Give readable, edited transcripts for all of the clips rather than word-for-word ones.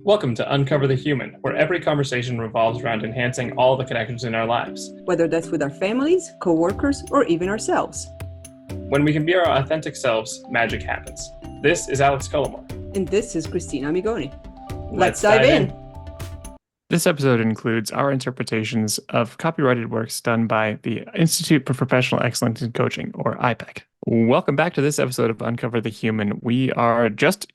Welcome to Uncover the Human, where every conversation revolves around enhancing all the connections in our lives. Whether that's with our families, co-workers, or even ourselves. When we can be our authentic selves, magic happens. This is Alex Cullimore. And this is Cristina Amigoni. Let's dive in. This episode includes our interpretations of copyrighted works done by the Institute for Professional Excellence in Coaching, or iPEC. Welcome back to this episode of Uncover the Human. We are just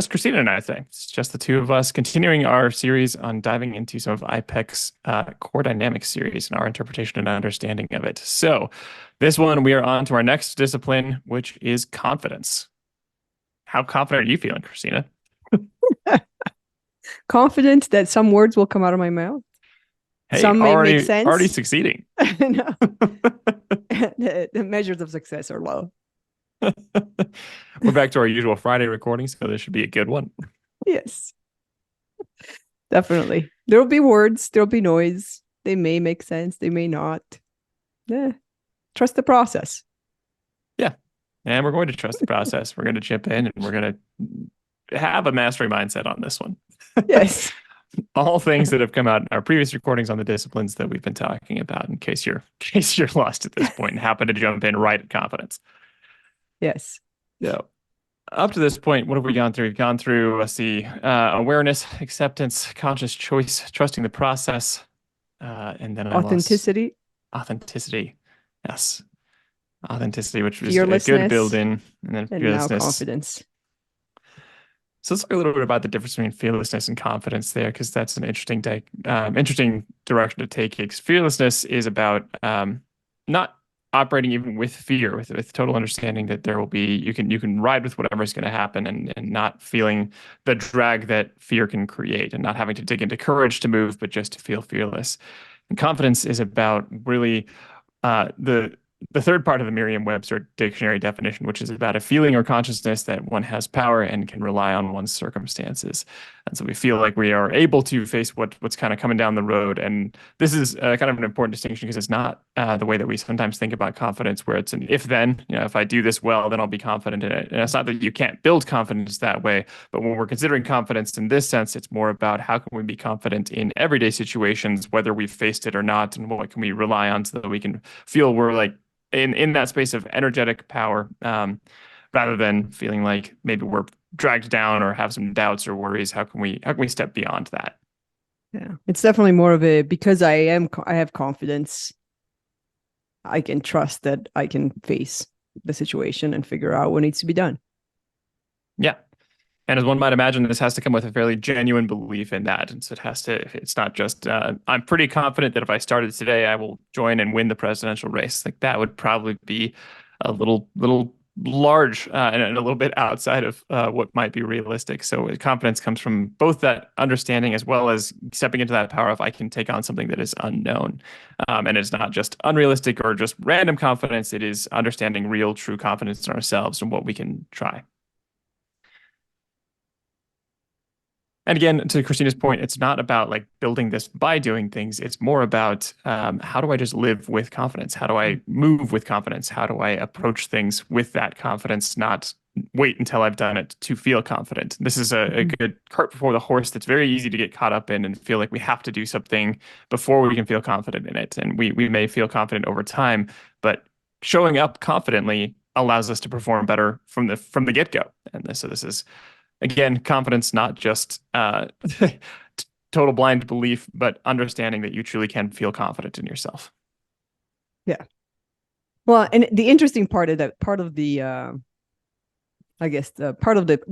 Cristina and I think. It's just the two of us continuing our series on diving into some of iPEC's core dynamics series and our interpretation and understanding of it. So this one, we are on to our next discipline, which is confidence. How confident are you feeling, Cristina? Confident that some words will come out of my mouth. Hey, some may make sense. Already succeeding. No. The measures of success are low. We're back to our usual Friday recording, so this should be a good one. Yes, definitely. There will be words, there will be noise. They may make sense, they may not. Trust the process. Yeah, and we're going to trust the process. We're going to chip in, and we're going to have a mastery mindset on this one. Yes. All things that have come out in our previous recordings on the disciplines that we've been talking about, in case you're lost at this point and happen to jump in right at confidence. Yes. So up to this point, what have we gone through? We've gone through, let's see, awareness, acceptance, conscious choice, trusting the process, and then authenticity. Authenticity. Yes. Authenticity, which was a good build-in, and then fearlessness. Now confidence. So let's talk a little bit about the difference between fearlessness and confidence there, because that's an interesting direction to take. Because fearlessness is about not operating even with fear, with total understanding that there will be, you can ride with whatever is going to happen and not feeling the drag that fear can create and not having to dig into courage to move, but just to feel fearless. And confidence is about really the third part of the Merriam-Webster dictionary definition, which is about a feeling or consciousness that one has power and can rely on one's circumstances. And so we feel like we are able to face what's kind of coming down the road. And this is kind of an important distinction because it's not the way that we sometimes think about confidence, where it's an if-then, if I do this well, then I'll be confident in it. And it's not that you can't build confidence that way, but when we're considering confidence in this sense, it's more about how can we be confident in everyday situations, whether we've faced it or not, and what can we rely on so that we can feel we're like in that space of energetic power, rather than feeling like maybe we're dragged down or have some doubts or worries. How can we step beyond that? Yeah, it's definitely more of a, because I have confidence, I can trust that I can face the situation and figure out what needs to be done. Yeah. And as one might imagine, this has to come with a fairly genuine belief in that. And so it's not just, I'm pretty confident that if I started today, I will join and win the presidential race. Like that would probably be a little large and a little bit outside of what might be realistic. So confidence comes from both that understanding as well as stepping into that power of I can take on something that is unknown. And it's not just unrealistic or just random confidence. It is understanding real, true confidence in ourselves and what we can try. And again, to Christina's point, it's not about like building this by doing things. It's more about how do I just live with confidence? How do I move with confidence? How do I approach things with that confidence, not wait until I've done it to feel confident? This is a good cart before the horse that's very easy to get caught up in and feel like we have to do something before we can feel confident in it. And we may feel confident over time, but showing up confidently allows us to perform better from the get-go. And so this is, again, confidence, not just total blind belief, but understanding that you truly can feel confident in yourself. Yeah. Well, and the interesting part of that, part of the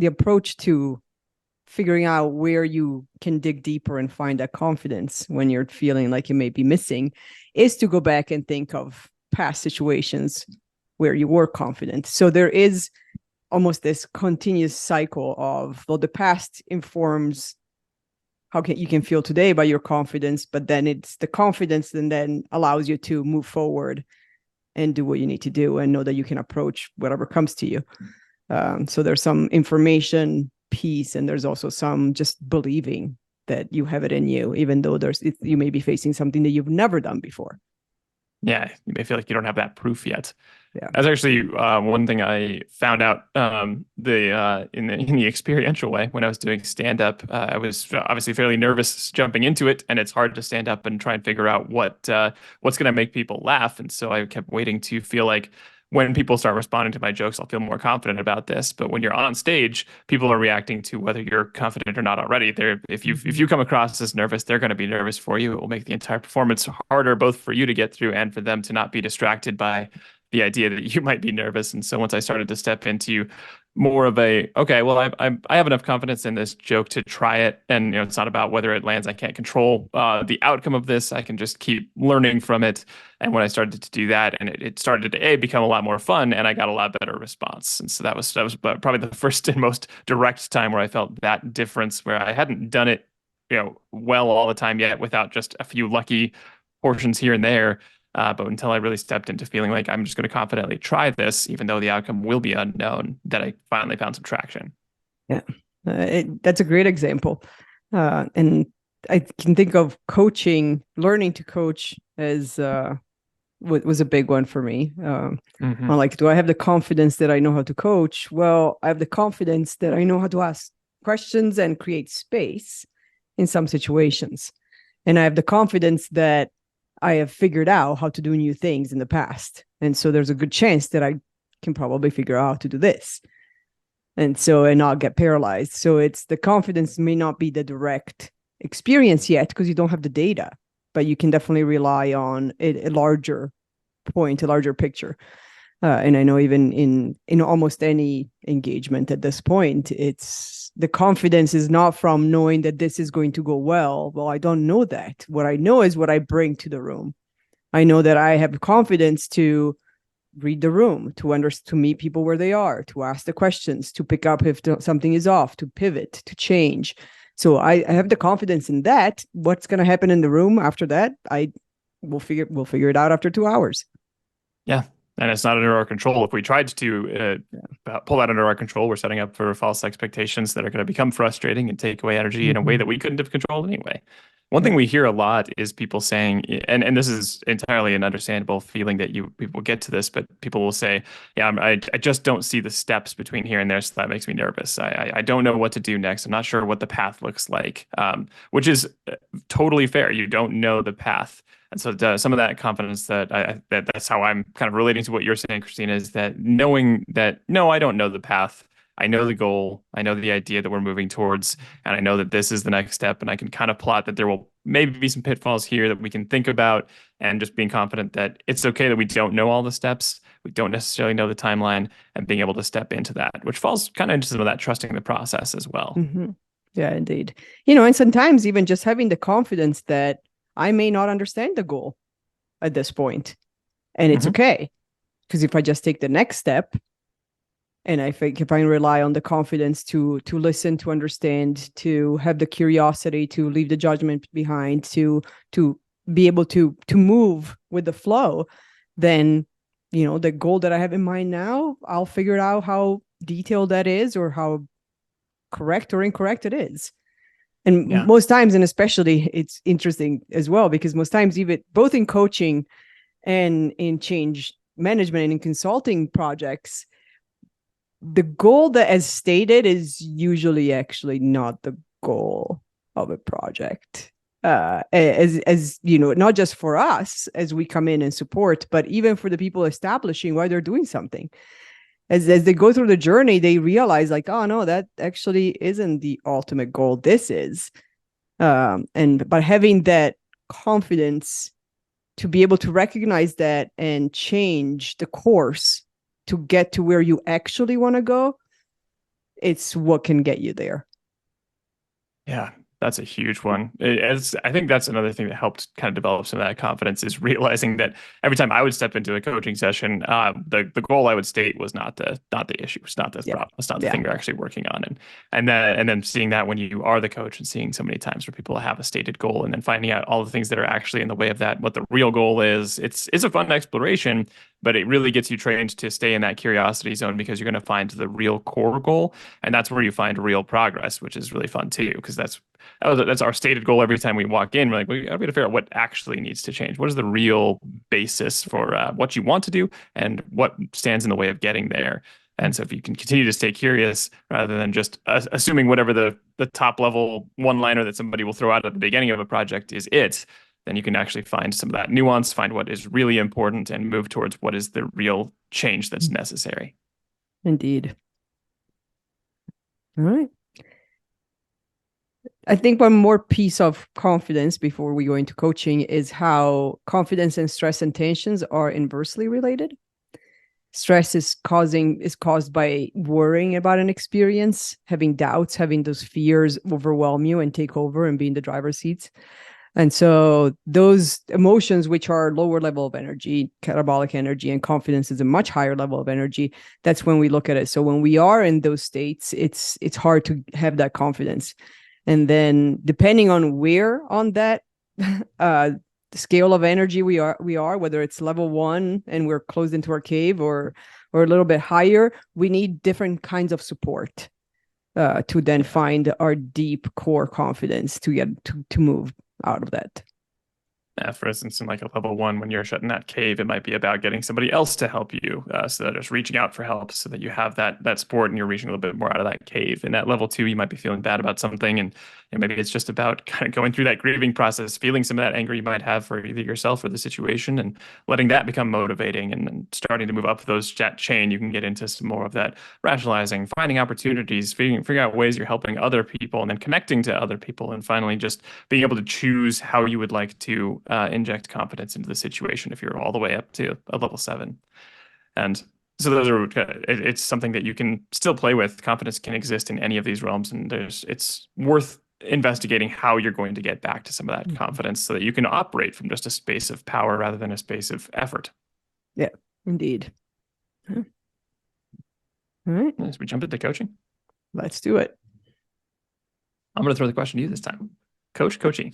approach to figuring out where you can dig deeper and find that confidence when you're feeling like you may be missing is to go back and think of past situations where you were confident. So there is almost this continuous cycle of, well, the past informs how you can feel today by your confidence, but then it's the confidence and then allows you to move forward and do what you need to do and know that you can approach whatever comes to you. So there's some information piece, and there's also some just believing that you have it in you, even though you may be facing something that you've never done before. Yeah, you may feel like you don't have that proof yet. Yeah. That's actually one thing I found out in the experiential way when I was doing stand up. I was obviously fairly nervous jumping into it, and it's hard to stand up and try and figure out what's going to make people laugh. And so I kept waiting to feel like when people start responding to my jokes, I'll feel more confident about this. But when you're on stage, people are reacting to whether you're confident or not already. If you come across as nervous, they're going to be nervous for you. It will make the entire performance harder, both for you to get through and for them to not be distracted by the idea that you might be nervous. And so once I started to step into more of a, okay, well, I have enough confidence in this joke to try it. And, it's not about whether it lands. I can't control the outcome of this. I can just keep learning from it. And when I started to do that, and it started to become a lot more fun, and I got a lot better response. And so that was probably the first and most direct time where I felt that difference, where I hadn't done it, well all the time yet, without just a few lucky portions here and there. But until I really stepped into feeling like I'm just going to confidently try this, even though the outcome will be unknown, that I finally found some traction. Yeah, that's a great example. And I can think of coaching, learning to coach as was a big one for me. I'm like, do I have the confidence that I know how to coach? Well, I have the confidence that I know how to ask questions and create space in some situations. And I have the confidence that I have figured out how to do new things in the past. And so there's a good chance that I can probably figure out how to do this. And not get paralyzed. So it's the confidence may not be the direct experience yet because you don't have the data, but you can definitely rely on a larger point, a larger picture. And I know even in almost any engagement at this point, it's the confidence is not from knowing that this is going to go well. Well, I don't know that. What I know is what I bring to the room. I know that I have confidence to read the room, to meet people where they are, to ask the questions, to pick up if something is off, to pivot, to change. So I have the confidence in that. What's going to happen in the room after that? We'll figure it out after 2 hours. Yeah. And it's not under our control. If we tried to pull that under our control, we're setting up for false expectations that are going to become frustrating and take away energy in a way that we couldn't have controlled anyway. One thing we hear a lot is people saying, and this is entirely an understandable feeling that people get to this, but people will say, yeah, I just don't see the steps between here and there, so that makes me nervous. I don't know what to do next. I'm not sure what the path looks like, which is totally fair. You don't know the path. And so some of that confidence that's how I'm kind of relating to what you're saying, Cristina, is that knowing that, no, I don't know the path. I know the goal. I know the idea that we're moving towards, and I know that this is the next step. And I can kind of plot that there will maybe be some pitfalls here that we can think about, and just being confident that it's okay that we don't know all the steps. We don't necessarily know the timeline, and being able to step into that, which falls kind of into some of that trusting the process as well. Mm-hmm. Yeah, indeed. And sometimes even just having the confidence that I may not understand the goal at this point, and it's okay. Because if I just take the next step, and I think if I rely on the confidence to listen, to understand, to have the curiosity, to leave the judgment behind, to be able to move with the flow, then, the goal that I have in mind now, I'll figure out how detailed that is or how correct or incorrect it is. And most times, and especially it's interesting as well, because most times, even both in coaching and in change management and in consulting projects, the goal that is stated is usually actually not the goal of a project. As not just for us as we come in and support, but even for the people establishing why they're doing something. As they go through the journey, they realize like, oh no, that actually isn't the ultimate goal. This is, but having that confidence to be able to recognize that and change the course to get to where you actually want to go, it's what can get you there. Yeah. That's a huge one. I think that's another thing that helped kind of develop some of that confidence, is realizing that every time I would step into a coaching session, the goal I would state was not the issue. It's not the problem. It's not the thing you're actually working on. And then seeing that when you are the coach, and seeing so many times where people have a stated goal, and then finding out all the things that are actually in the way of that, what the real goal is. It's a fun exploration, but it really gets you trained to stay in that curiosity zone because you're going to find the real core goal. And that's where you find real progress, which is really fun too, because that's our stated goal every time we walk in. We're like, we got to figure out what actually needs to change. What is the real basis for what you want to do and what stands in the way of getting there? And so if you can continue to stay curious rather than just assuming whatever the top level one-liner that somebody will throw out at the beginning of a project is it, then you can actually find some of that nuance, find what is really important, and move towards what is the real change that's necessary. Indeed. All right. I think one more piece of confidence before we go into coaching is how confidence and stress and tensions are inversely related. Stress is caused by worrying about an experience, having doubts, having those fears overwhelm you and take over and be in the driver's seats. And so those emotions, which are lower level of energy, catabolic energy, and confidence is a much higher level of energy. That's when we look at it. So when we are in those states, it's hard to have that confidence. And then depending on where on that scale of energy we are, whether it's level 1 and we're closed into our cave or a little bit higher, we need different kinds of support to then find our deep core confidence to get to move out of that. For instance, in like a level 1, when you're shut in that cave, it might be about getting somebody else to help you. So that just reaching out for help so that you have that support and you're reaching a little bit more out of that cave. In that level 2, you might be feeling bad about something. And maybe it's just about kind of going through that grieving process, feeling some of that anger you might have for either yourself or the situation and letting that become motivating and then starting to move up those chain. You can get into some more of that rationalizing, finding opportunities, figuring out ways you're helping other people and then connecting to other people. And finally, just being able to choose how you would like to inject confidence into the situation if you're all the way up to a level 7. And so those are, it's something that you can still play with. Confidence can exist in any of these realms, and it's worth investigating how you're going to get back to some of that confidence so that you can operate from just a space of power rather than a space of effort. Yeah, indeed. All right. As we jump into coaching, Let's do it. I'm going to throw the question to you this time. Coaching.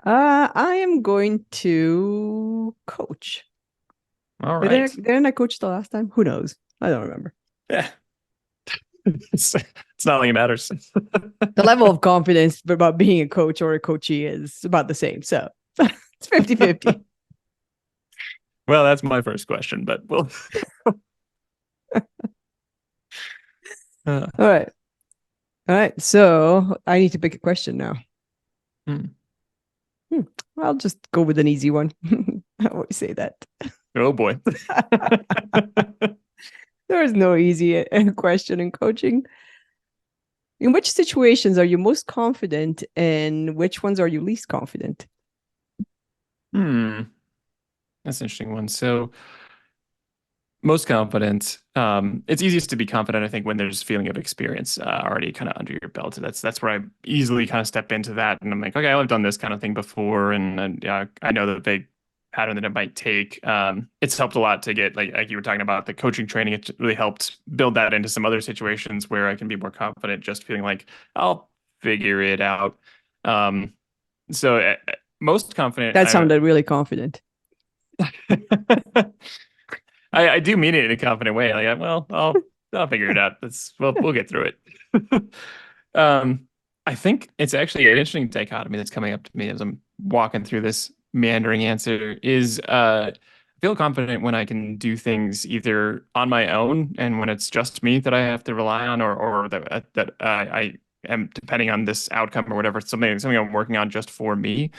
I am going to coach. All right. Didn't I coach the last time? Who knows? I don't remember. Yeah. It's not like it matters. The level of confidence about being a coach or a coachee is about the same. So it's 50-50. Well, that's my first question, but we'll. All right. So I need to pick a question now. I'll just go with an easy one. I always say that. Oh boy. There is no easy question in coaching. In which situations are you most confident and which ones are you least confident? That's an interesting one. So most confident, it's easiest to be confident, I think, when there's a feeling of experience already kind of under your belt. That's where I easily kind of step into that. And I'm like, okay, I've done this kind of thing before. And I know the big pattern that it might take. It's helped a lot to get, like you were talking about, the coaching training. It really helped build that into some other situations where I can be more confident, just feeling like I'll figure it out. So most confident. That sounded really confident. I do mean it in a confident way. Like, well, I'll figure it out. We'll get through it. I think it's actually an interesting dichotomy that's coming up to me as I'm walking through this meandering answer is I feel confident when I can do things either on my own and when it's just me that I have to rely on or that I am depending on this outcome or whatever, something I'm working on just for me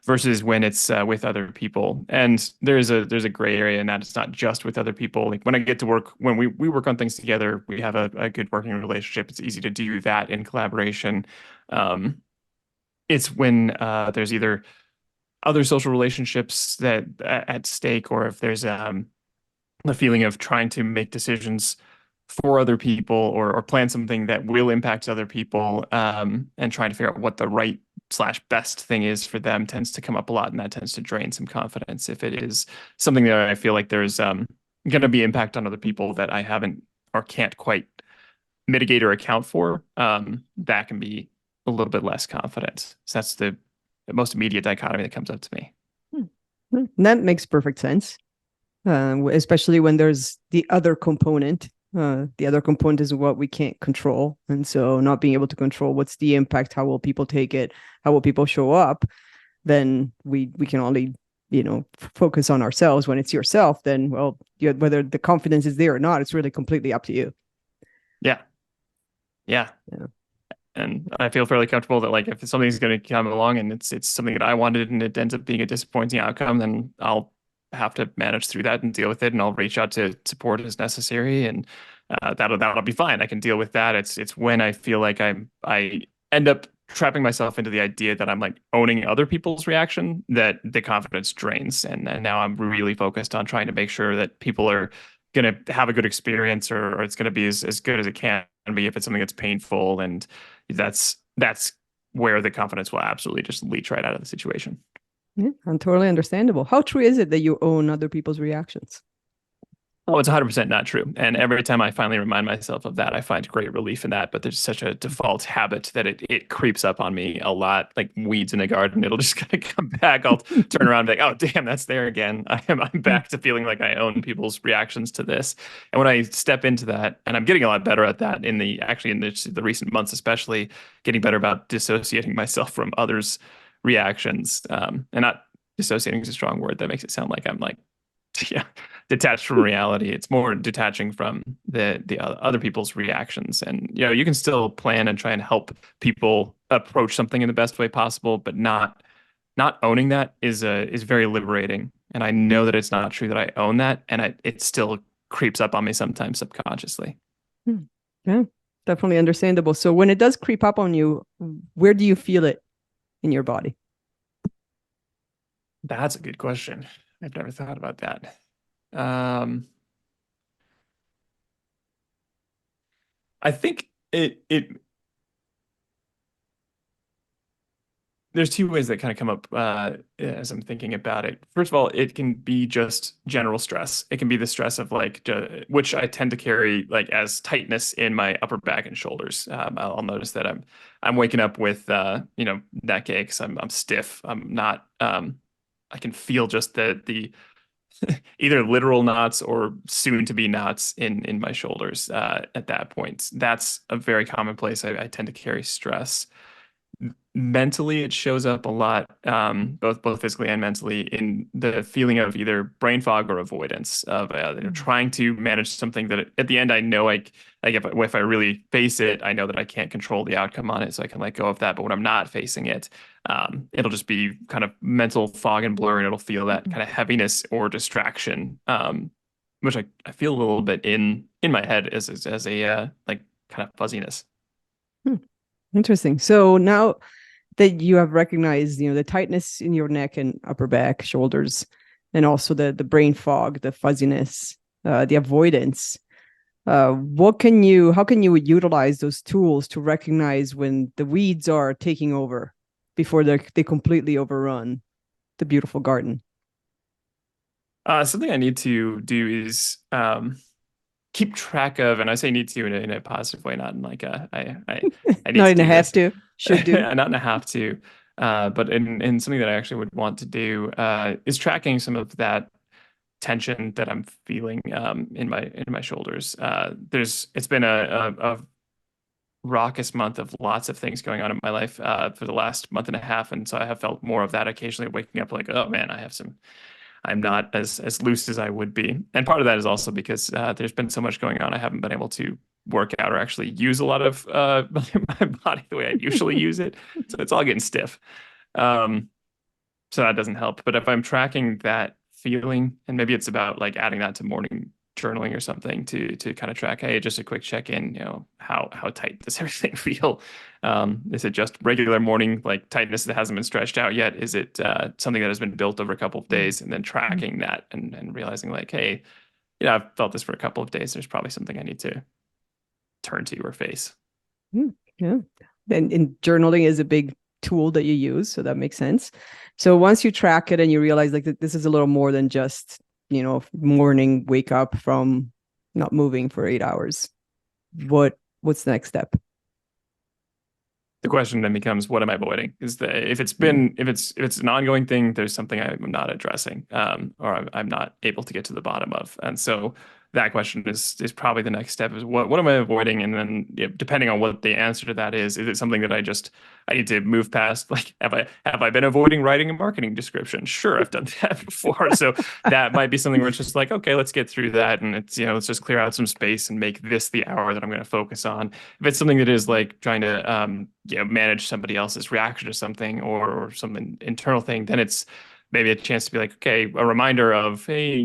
versus when it's with other people. And there's a gray area in that it's not just with other people. Like when I get to work, when we work on things together, we have a good working relationship. It's easy to do that in collaboration. It's when there's either other social relationships that at stake, or if there's the feeling of trying to make decisions for other people or plan something that will impact other people, and trying to figure out what the right / best thing is for them tends to come up a lot, and that tends to drain some confidence. If it is something that I feel like there's going to be impact on other people that I haven't or can't quite mitigate or account for, that can be a little bit less confident. So that's the most immediate dichotomy that comes up to me. That makes perfect sense, especially when there's the other component. The other component is what we can't control. And so not being able to control what's the impact, how will people take it, how will people show up, then we can only, focus on ourselves. When it's yourself, then, well, whether the confidence is there or not, it's really completely up to you. Yeah. And I feel fairly comfortable that like if something's going to come along and it's something that I wanted and it ends up being a disappointing outcome, then I'll have to manage through that and deal with it, and I'll reach out to support as necessary, and that'll be fine. I can deal with that. It's when I feel like I end up trapping myself into the idea that I'm like owning other people's reaction that the confidence drains, and now I'm really focused on trying to make sure that people are going to have a good experience, or it's going to be as good as it can be if it's something that's painful, and that's where the confidence will absolutely just leach right out of the situation. Yeah, and totally understandable. How true is it that you own other people's reactions? Oh, it's 100% not true. And every time I finally remind myself of that, I find great relief in that. But there's such a default habit that it creeps up on me a lot, like weeds in a garden. It'll just kind of come back. I'll turn around and be like, oh, damn, that's there again. I'm back to feeling like I own people's reactions to this. And when I step into that, and I'm getting a lot better at that in the recent months, especially getting better about dissociating myself from others' reactions. And not dissociating is a strong word. That makes it sound like I'm like, yeah, detached from reality. It's more detaching from the other people's reactions. And you can still plan and try and help people approach something in the best way possible, but not owning that is very liberating. And I know that it's not true that I own that, and it still creeps up on me sometimes subconsciously. Yeah, definitely understandable. So when it does creep up on you, where do you feel it in your body? That's a good question. I've never thought about that. I think there's two ways that kind of come up as I'm thinking about it. First of all, it can be just general stress. It can be the stress of like, which I tend to carry like as tightness in my upper back and shoulders. I'll notice that I'm waking up with neck aches. I'm stiff. I'm not. I can feel just the either literal knots or soon to be knots in my shoulders at that point. That's a very common place I tend to carry stress. Mentally, it shows up a lot, both physically and mentally, in the feeling of either brain fog or avoidance of trying to manage something that at the end I know if I really face it, I know that I can't control the outcome on it, so I can let go of that. But when I'm not facing it, it'll just be kind of mental fog and blur, and it'll feel that kind of heaviness or distraction, which I feel a little bit in my head as a like kind of fuzziness. Interesting. So now that you have recognized, the tightness in your neck and upper back, shoulders, and also the brain fog, the fuzziness, the avoidance, how can you utilize those tools to recognize when the weeds are taking over before they completely overrun the beautiful garden? Something I need to do is keep track of, and I say need to in a positive way, not in like I need not to in do a have this. to, should do. Not in a have to, but in something that I actually would want to do is tracking some of that tension that I'm feeling in my shoulders. It's been a raucous month of lots of things going on in my life for the last month and a half, and so I have felt more of that occasionally, waking up like, oh man, I'm not as loose as I would be. And part of that is also because there's been so much going on. I haven't been able to work out or actually use a lot of my body the way I usually use it. So it's all getting stiff. So that doesn't help. But if I'm tracking that feeling, and maybe it's about like adding that to morning journaling or something to kind of track, hey, just a quick check-in, how tight does everything feel? Is it just regular morning like tightness that hasn't been stretched out yet? Is it something that has been built over a couple of days, and then tracking that and realizing like, hey, I've felt this for a couple of days. There's probably something I need to turn to or face. Yeah. And journaling is a big tool that you use, so that makes sense. So once you track it and you realize like that this is a little more than just morning wake up from not moving for 8 hours, what's the next step? The question then becomes, what am I avoiding? Is that if it's an ongoing thing, there's something I'm not addressing, or I'm not able to get to the bottom of. And so that question is probably the next step, is what am I avoiding? And then depending on what the answer to that is it something that I need to move past? Like, have I been avoiding writing a marketing description? Sure, I've done that before. So that might be something where it's just like, okay, let's get through that, and it's let's just clear out some space and make this the hour that I'm going to focus on. If it's something that is like trying to manage somebody else's reaction to something, or some internal thing, then it's maybe a chance to be like, okay, a reminder of, hey,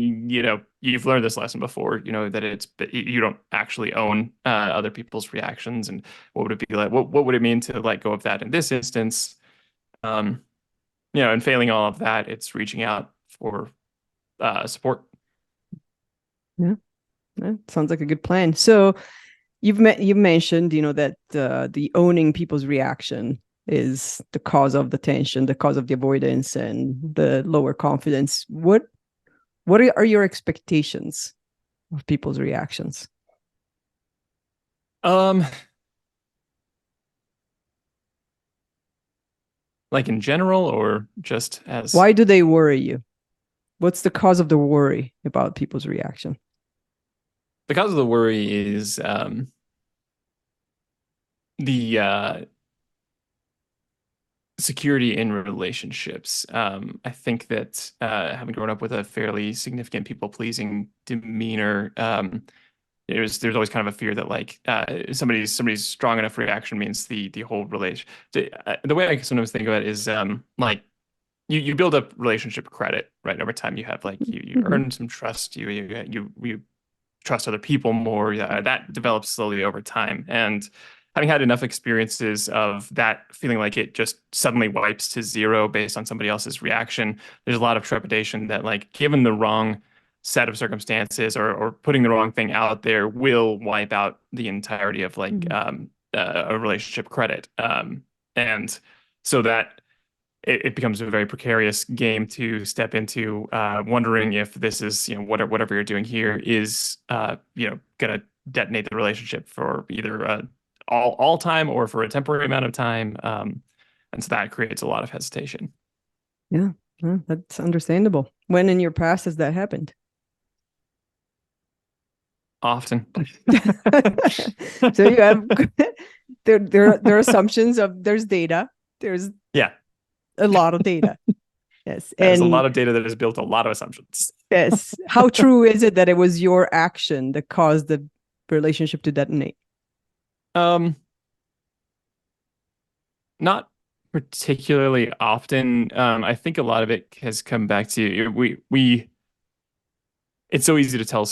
you've learned this lesson before, that you don't actually own other people's reactions, and what would it be like? What would it mean to let go of that in this instance? And failing all of that, it's reaching out for support. Yeah, sounds like a good plan. So you've mentioned, that the owning people's reaction is the cause of the tension, the cause of the avoidance, and the lower confidence. What are your expectations of people's reactions? Like in general, or just as... Why do they worry you? What's the cause of the worry about people's reaction? The cause of the worry is the security in relationships. I think that having grown up with a fairly significant people-pleasing demeanor, there's always kind of a fear that like somebody's strong enough reaction means the whole relation. The way I sometimes think of it is like you build up relationship credit, right? Over time, you have like you earn some trust. You trust other people more. That develops slowly over time. And having had enough experiences of that feeling like it just suddenly wipes to zero based on somebody else's reaction, there's a lot of trepidation that, like, given the wrong set of circumstances, or putting the wrong thing out there, will wipe out the entirety of like a relationship credit. And so that it becomes a very precarious game to step into, wondering if this is, whatever you're doing here is, going to detonate the relationship for either all time or for a temporary amount of time. And so that creates a lot of hesitation. Yeah, that's understandable. When in your past has that happened? Often. So you have there are assumptions of there's data. There's a lot of data. Yes. There's a lot of data that has built a lot of assumptions. Yes. How true is it that it was your action that caused the relationship to detonate? Not particularly often. I think a lot of it has come back to it's so easy to tell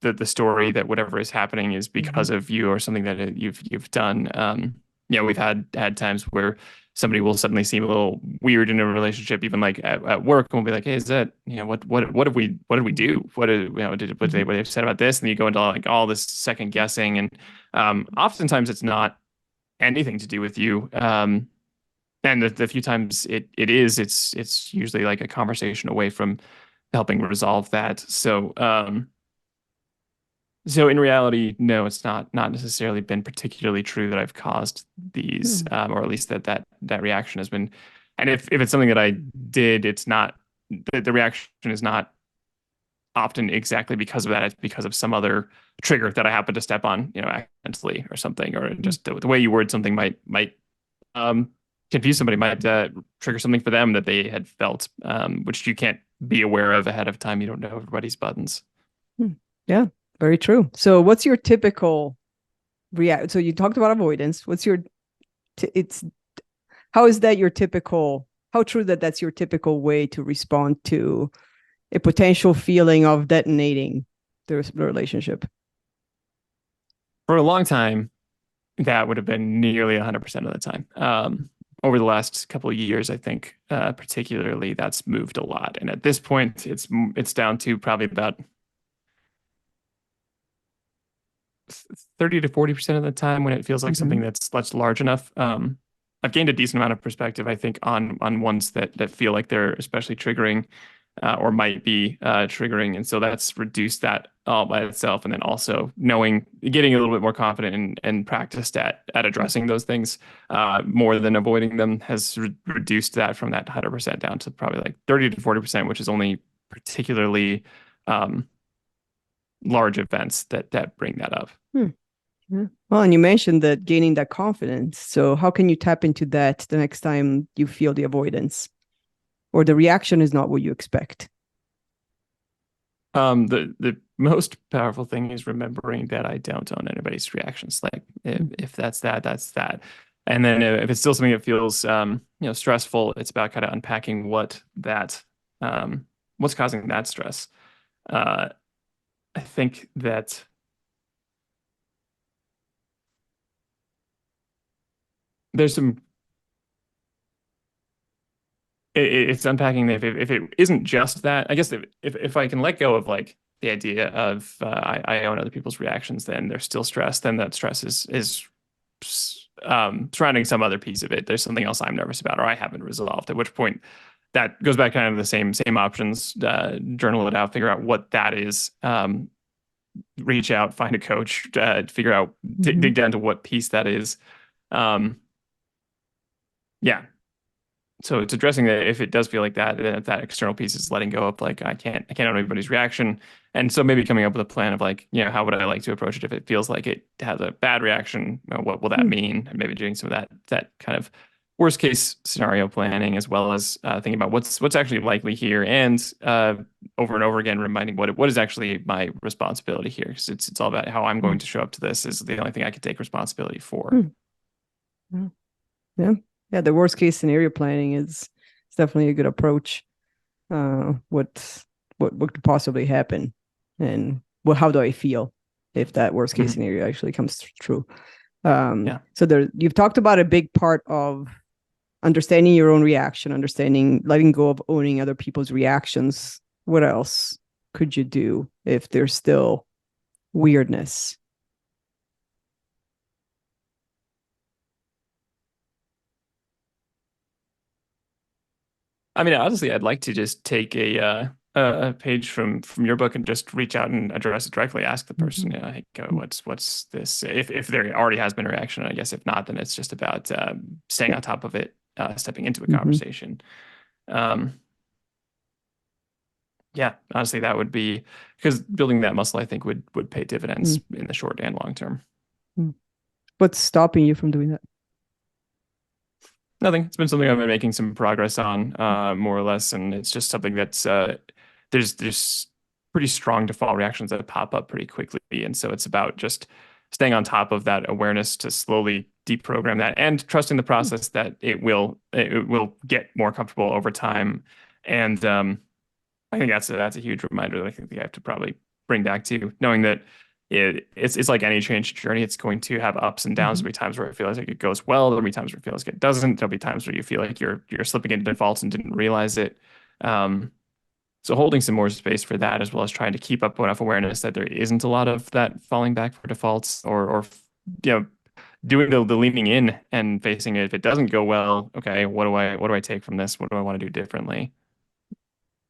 the story that whatever is happening is because of you or something that you've done. We've had times where somebody will suddenly seem a little weird in a relationship, even like at work, and we'll be like, hey, is that, what did we do? What did they said about this? And you go into like all this second guessing, and oftentimes it's not anything to do with you. And the few times it's usually like a conversation away from helping resolve that. So in reality, no, it's not necessarily been particularly true that I've caused these, or at least that reaction has been. And if it's something that I did, it's not, the reaction is not often exactly because of that. It's because of some other trigger that I happen to step on, accidentally or something, or just the way you word something might confuse somebody, might trigger something for them that they had felt, which you can't be aware of ahead of time. You don't know everybody's buttons. Yeah. Very true. So what's your typical react? So you talked about avoidance. What's your, how is that your typical, how true that's your typical way to respond to a potential feeling of detonating the relationship? For a long time, that would have been nearly 100% of the time. Over the last couple of years, I think, particularly, that's moved a lot. And at this point, it's down to probably about 30 to 40% of the time when it feels like something that's large enough. I've gained a decent amount of perspective, I think, on ones that feel like they're especially triggering, or might be triggering. And so that's reduced that all by itself, and then also getting a little bit more confident and practiced at addressing those things more than avoiding them has reduced that from that 100% down to probably like 30 to 40%, which is only particularly large events that bring that up. Yeah. Well, and you mentioned that gaining that confidence. So how can you tap into that the next time you feel the avoidance or the reaction is not what you expect? The most powerful thing is remembering that I don't own anybody's reactions. Like if that's that, that's that. And then if it's still something that feels stressful, it's about kind of unpacking what's causing that stress. I think that there's some. It's unpacking if it isn't just that. I guess if I can let go of like the idea of I own other people's reactions, then there's still stress. Then that stress is surrounding some other piece of it. There's something else I'm nervous about or I haven't resolved. At which point, that goes back kind of the same options. Journal it out, figure out what that is. Reach out, find a coach, figure out, dig down to what piece that is. Yeah. So it's addressing that if it does feel like that, then that external piece is letting go of like I can't own anybody's reaction. And so maybe coming up with a plan of like, how would I like to approach it if it feels like it has a bad reaction? What will that mean? And maybe doing some of that kind of worst case scenario planning, as well as thinking about what's actually likely here, and over and over again reminding what is actually my responsibility here. Because it's all about how I'm going to show up to this is the only thing I can take responsibility for. Yeah. Yeah, the worst case scenario planning is definitely a good approach. What could possibly happen, and how do I feel if that worst case scenario actually comes true? So you've talked about a big part of understanding your own reaction, letting go of owning other people's reactions. What else could you do if there's still weirdness? I mean, honestly, I'd like to just take a page from your book and just reach out and address it directly. Ask the person, hey, what's this? If there already has been a reaction, I guess. If not, then it's just about staying on top of it, stepping into a conversation. Yeah, honestly, that would be, because building that muscle, I think, would pay dividends in the short and long term. What's stopping you from doing that? Nothing. It's been something I've been making some progress on, more or less, and it's just something that's there's pretty strong default reactions that pop up pretty quickly, and so it's about just staying on top of that awareness to slowly deprogram that, and trusting the process that it will get more comfortable over time. And I think that's a huge reminder that I think we have to probably bring back to, knowing that it's like any change journey. It's going to have ups and downs. There'll be times where it feels like it goes well. There'll be times where it feels like it doesn't. There'll be times where you feel like you're slipping into defaults and didn't realize it. So holding some more space for that, as well as trying to keep up enough awareness that there isn't a lot of that falling back for defaults, or doing the leaning in and facing it. If it doesn't go well, okay, what do I take from this? What do I want to do differently?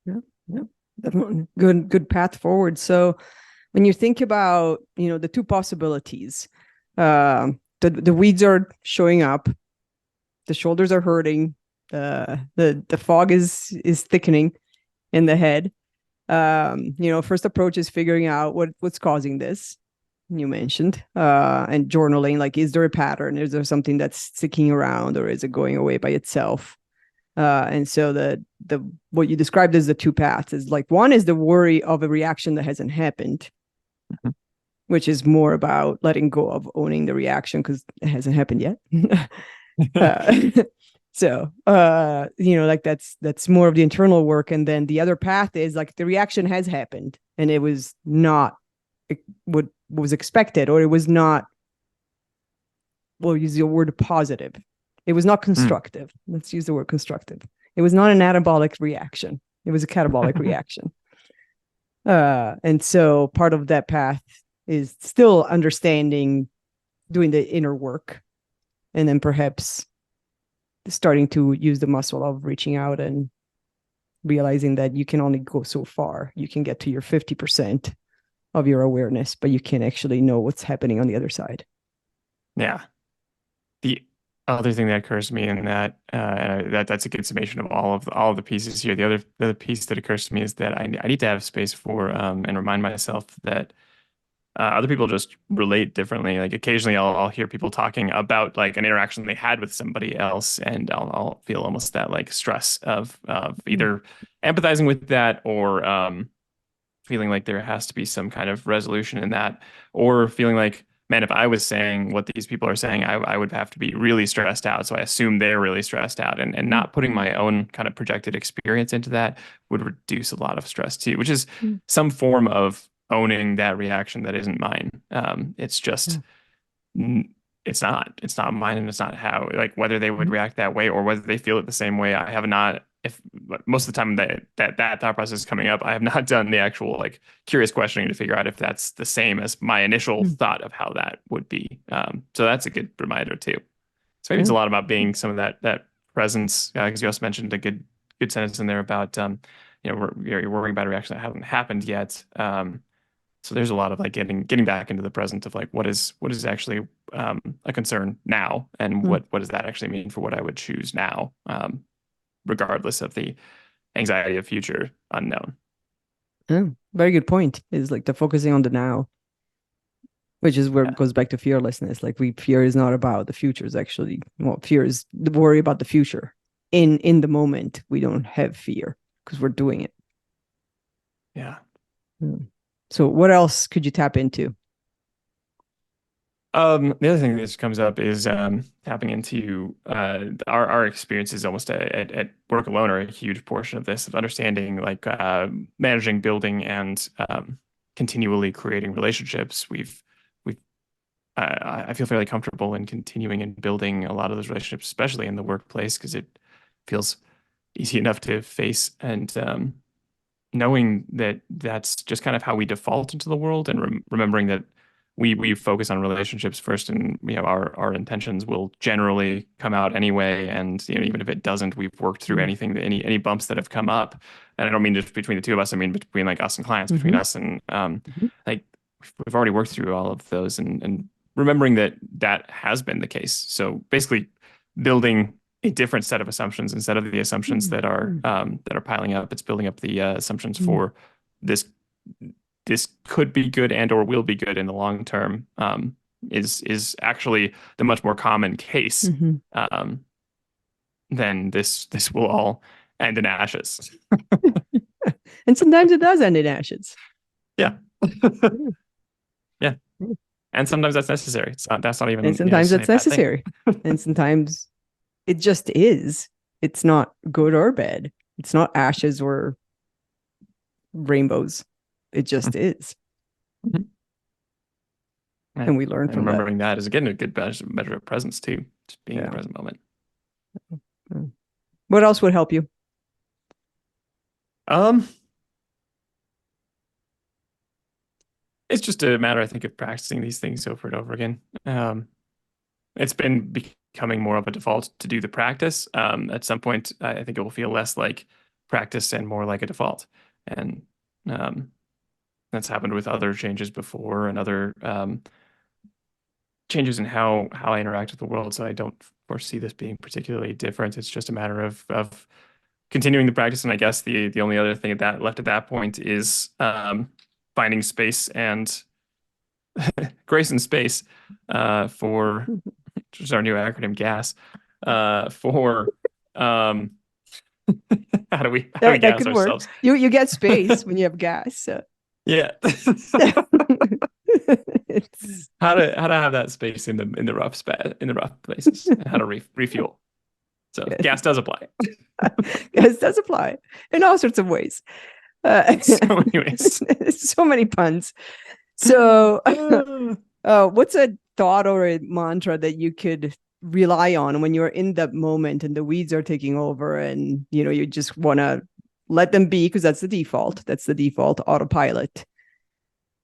Yeah, definitely good path forward. So when you think about, the two possibilities, the weeds are showing up, the shoulders are hurting, the fog is thickening in the head. First approach is figuring out what's causing this. You mentioned, and journaling, like, is there a pattern? Is there something that's sticking around, or is it going away by itself? And so the what you described as the two paths is like, one is the worry of a reaction that hasn't happened, which is more about letting go of owning the reaction because it hasn't happened yet. So like that's more of the internal work. And then the other path is like the reaction has happened and it was not what was expected, or it was not, we'll use the word positive. It was not constructive. Let's use the word constructive. It was not an anabolic reaction. It was a catabolic reaction. And so part of that path is still understanding, doing the inner work, and then perhaps starting to use the muscle of reaching out and realizing that you can only go so far. You can get to your 50% of your awareness, but you can't actually know what's happening on the other side. Yeah. The other thing that occurs to me in that, that's a good summation of all of the pieces here. The other piece that occurs to me is that I need to have space for and remind myself that other people just relate differently. Like occasionally I'll hear people talking about like an interaction they had with somebody else, and I'll feel almost that like stress of either empathizing with that, or feeling like there has to be some kind of resolution in that, or feeling like, man, if I was saying what these people are saying, I would have to be really stressed out. So I assume they're really stressed out, and not putting my own kind of projected experience into that would reduce a lot of stress too, which is some form of owning that reaction that isn't mine. It's just, it's not mine, and it's not how, like, whether they would react that way or whether they feel it the same way. I have not, if most of the time that thought process is coming up, I have not done the actual like curious questioning to figure out if that's the same as my initial thought of how that would be. So that's a good reminder too. So maybe it's a lot about being some of that presence, because you also mentioned a good sentence in there about you're worrying about a reaction that hasn't happened yet. So there's a lot of like getting back into the present of like what is actually a concern now, and what does that actually mean for what I would choose now, regardless of the anxiety of future unknown. Very good point. Is like the focusing on the now, which is where it goes back to fearlessness. Like fear is not about the future. It's actually, well, fear is the worry about the future. In the moment, we don't have fear because we're doing it. Yeah. So what else could you tap into? The other thing that just comes up is tapping into our experiences almost at work alone are a huge portion of this, of understanding like managing, building, and continually creating relationships. I feel fairly comfortable in continuing and building a lot of those relationships, especially in the workplace, because it feels easy enough to face, and knowing that that's just kind of how we default into the world, and remembering that we focus on relationships first, and our intentions will generally come out anyway, and even if it doesn't, we've worked through any bumps that have come up. And I don't mean just between the two of us, I mean between like us and clients, between us and like we've already worked through all of those, and remembering that has been the case. So basically building a different set of assumptions instead of the assumptions that are piling up. It's building up the assumptions for this could be good and or will be good in the long term, is actually the much more common case, than this will all end in ashes. And sometimes it does end in ashes. Yeah. Yeah. And sometimes that's necessary. That's not even. And sometimes that's necessary. And sometimes it just is. It's not good or bad. It's not ashes or rainbows. It just is. And we learn from remembering that is again a good measure of presence too. Just being in the present moment. What else would help you? It's just a matter, I think, of practicing these things over and over again. It's been becoming more of a default to do the practice. At some point, I think it will feel less like practice and more like a default. And that's happened with other changes before, and other changes in how I interact with the world. So I don't foresee this being particularly different. It's just a matter of continuing the practice. And I guess the only other thing that left at that point is finding space and grace and space for, which is our new acronym, GAS, for how do we gas ourselves? You get space when you have gas. So. Yeah. How to have that space in the rough places, how to refuel. So gas does apply. Gas does apply in all sorts of ways. So many ways. So many puns. So what's a thought or a mantra that you could rely on when you're in that moment and the weeds are taking over, and you just want to let them be because that's the default autopilot?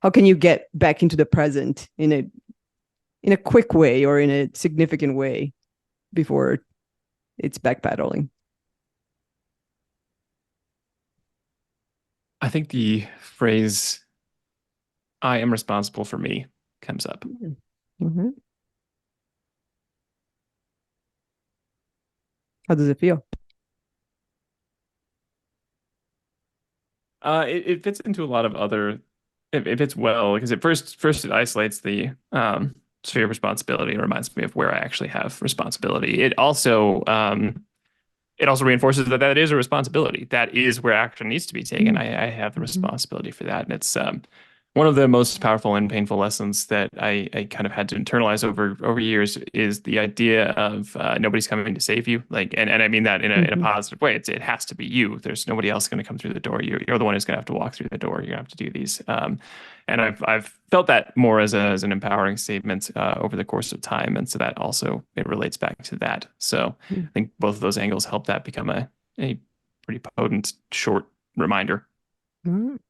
How can you get back into the present in a quick way or in a significant way before it's backpedaling? I think the phrase I am responsible for me comes up. Mm-hmm. How does it feel? It fits into a lot of other. It fits well because first it isolates the sphere of responsibility and reminds me of where I actually have responsibility. It also reinforces that that is a responsibility. That is where action needs to be taken. I have the responsibility for that, and it's one of the most powerful and painful lessons that I kind of had to internalize over years is the idea of nobody's coming to save you. Like, and I mean that in a positive way. It has to be you. There's nobody else going to come through the door. You're the one who's going to have to walk through the door. You're going to have to do these. And I've felt that more as an empowering statement over the course of time, and so that also it relates back to that. So I think both of those angles help that become a pretty potent short reminder.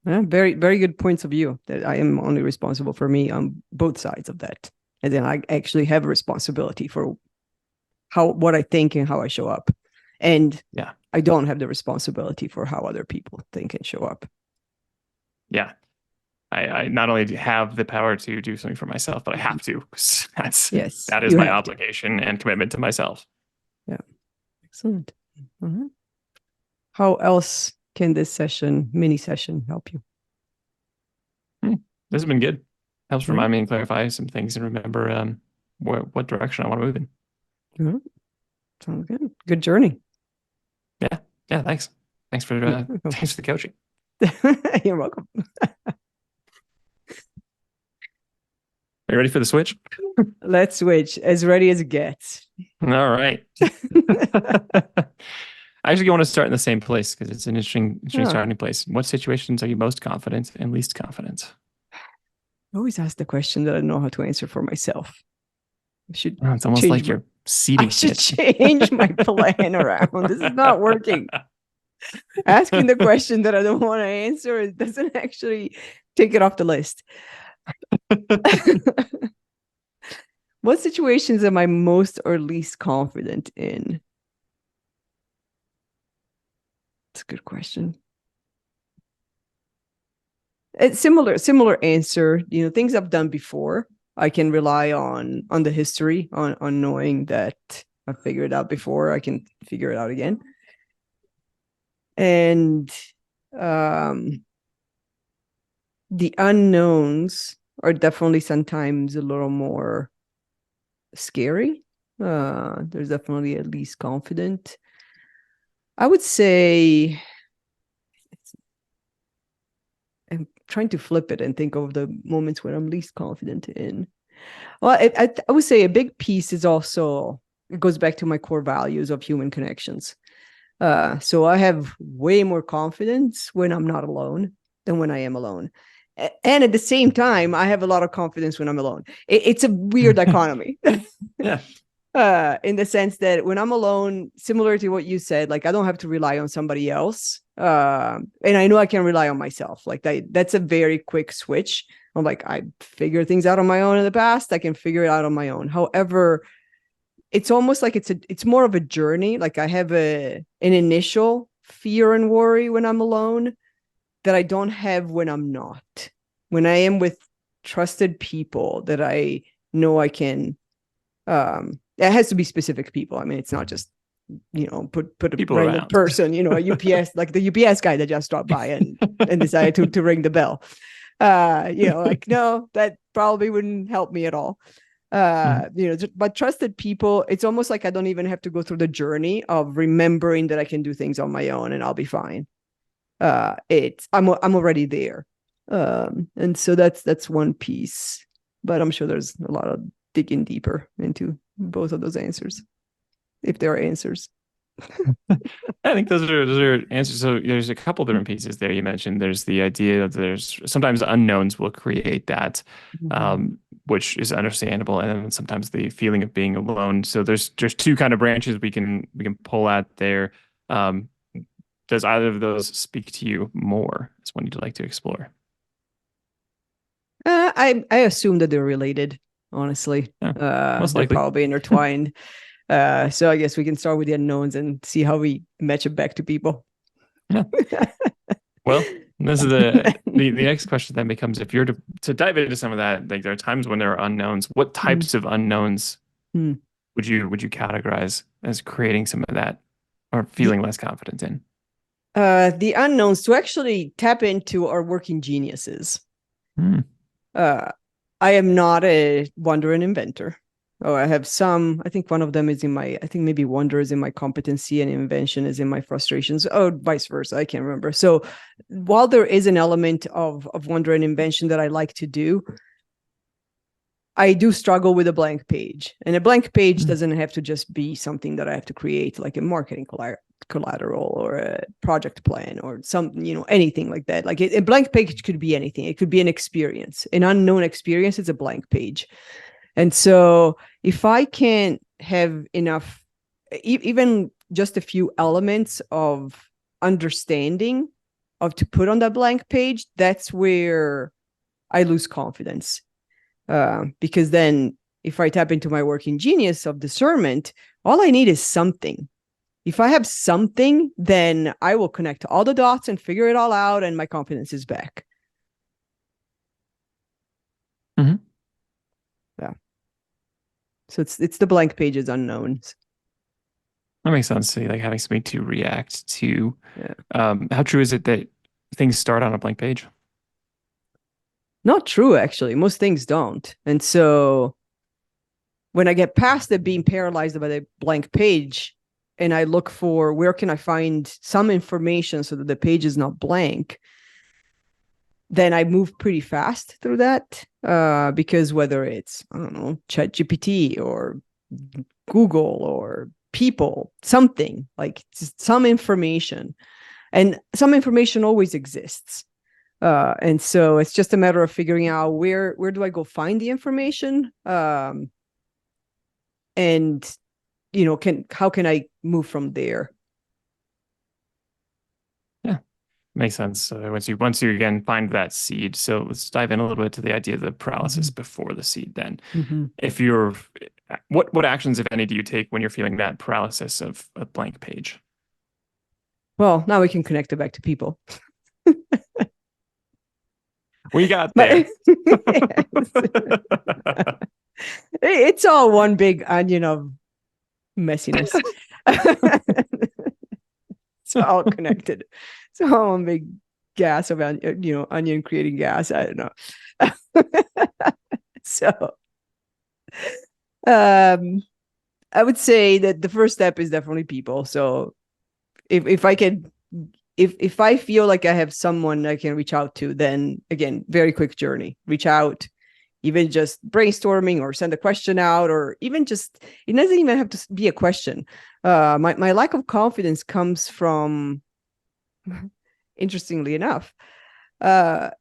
Yeah, very, very good points of view that I am only responsible for me on both sides of that. And then I actually have a responsibility for what I think and how I show up. And yeah, I don't have the responsibility for how other people think and show up. Yeah. I not only have the power to do something for myself, but I have to. That is my obligation and commitment to myself. Yeah. Excellent. How else can this mini session help you? This has been good. Helps remind me and clarify some things and remember what direction I want to move in. Sounds good. Good journey. Yeah. Thanks. Thanks for the coaching. You're welcome. Are you ready for the switch? Let's switch. As ready as it gets. All right. I actually want to start in the same place because it's an interesting starting place. What situations are you most confident and least confident? I always ask the question that I know how to answer for myself. It's almost like you're seeding. I should change my plan around. This is not working. Asking the question that I don't want to answer, it doesn't actually take it off the list. What situations am I most or least confident in? That's a good question. It's similar answer. Things I've done before. I can rely on the history, on knowing that I figured it out before. I can figure it out again. And the unknowns are definitely sometimes a little more scary. There's definitely at least confident. I would say I'm trying to flip it and think of the moments where I'm least confident in. Well, I would say a big piece is also, it goes back to my core values of human connections. So I have way more confidence when I'm not alone than when I am alone. And at the same time, I have a lot of confidence when I'm alone. It's a weird dichotomy. Yeah. In the sense that when I'm alone, similar to what you said, like I don't have to rely on somebody else. And I know I can rely on myself. Like that's a very quick switch. I'm like, I figured things out on my own in the past. I can figure it out on my own. However, it's almost like it's more of a journey. Like I have an initial fear and worry when I'm alone that I don't have when I'm not. When I am with trusted people that I know I can, it has to be specific people. I mean, it's not just, put a people random around. Person, a UPS, like the UPS guy that just dropped by and decided to ring the bell. No, that probably wouldn't help me at all. But trusted people, it's almost like I don't even have to go through the journey of remembering that I can do things on my own and I'll be fine. I'm already there. And so that's one piece, but I'm sure there's a lot of digging deeper into both of those answers, if there are answers. I think those are answers. So there's a couple different pieces there. You mentioned there's the idea that there's sometimes unknowns will create that, which is understandable, and then sometimes the feeling of being alone. So there's two kind of branches we can pull at there. Does either of those speak to you more? Is one you'd like to explore? I assume that they're related. Honestly, most likely. They're probably intertwined. So I guess we can start with the unknowns and see how we match it back to people. Yeah. Well, And this is the next question then becomes, if you're to dive into some of that, like there are times when there are unknowns. What types of unknowns Mm. would you categorize as creating some of that or The, feeling less confident in? the unknowns to actually tap into our working geniuses. Hmm. I am not a wonder and inventor. Oh, I have some. I think one of them is in my. I think maybe wonder is in my competency and invention is in my frustrations. Oh, vice versa. I can't remember. So, while there is an element of wonder and invention that I like to do, I do struggle with a blank page. And a blank page doesn't have to just be something that I have to create, like a marketing collateral or a project plan or some, anything like that. Like a blank page could be anything. It could be an experience, an unknown experience. It's a blank page. And so if I can't have enough, even just a few elements of understanding of to put on that blank page, that's where I lose confidence. Because then if I tap into my working genius of discernment, all I need is something. If I have something, then I will connect all the dots and figure it all out, and my confidence is back. Mm-hmm. Yeah. So it's the blank pages unknowns. That makes sense. So like having something to react to. Yeah. How true is it that things start on a blank page? Not true, actually. Most things don't. And so when I get past the being paralyzed by the blank page and I look for where can I find some information so that the page is not blank, then I move pretty fast through that. Because whether it's, I don't know, ChatGPT or Google or people, something like some information, and some information always exists. And so it's just a matter of figuring out where do I go find the information, and how can I move from there? Yeah, makes sense. So once you again find that seed. So let's dive in a little bit to the idea of the paralysis before the seed. Then, if you're, what actions, if any, do you take when you're feeling that paralysis of a blank page? Well, now we can connect it back to people. We got there. It's all one big onion of messiness. It's all connected. It's all one big gas of onion creating gas. I don't know. So, I would say that the first step is definitely people. So, if I feel like I have someone I can reach out to, then again, very quick journey, reach out, even just brainstorming or send a question out, or even just, it doesn't even have to be a question. My lack of confidence comes from, interestingly enough, not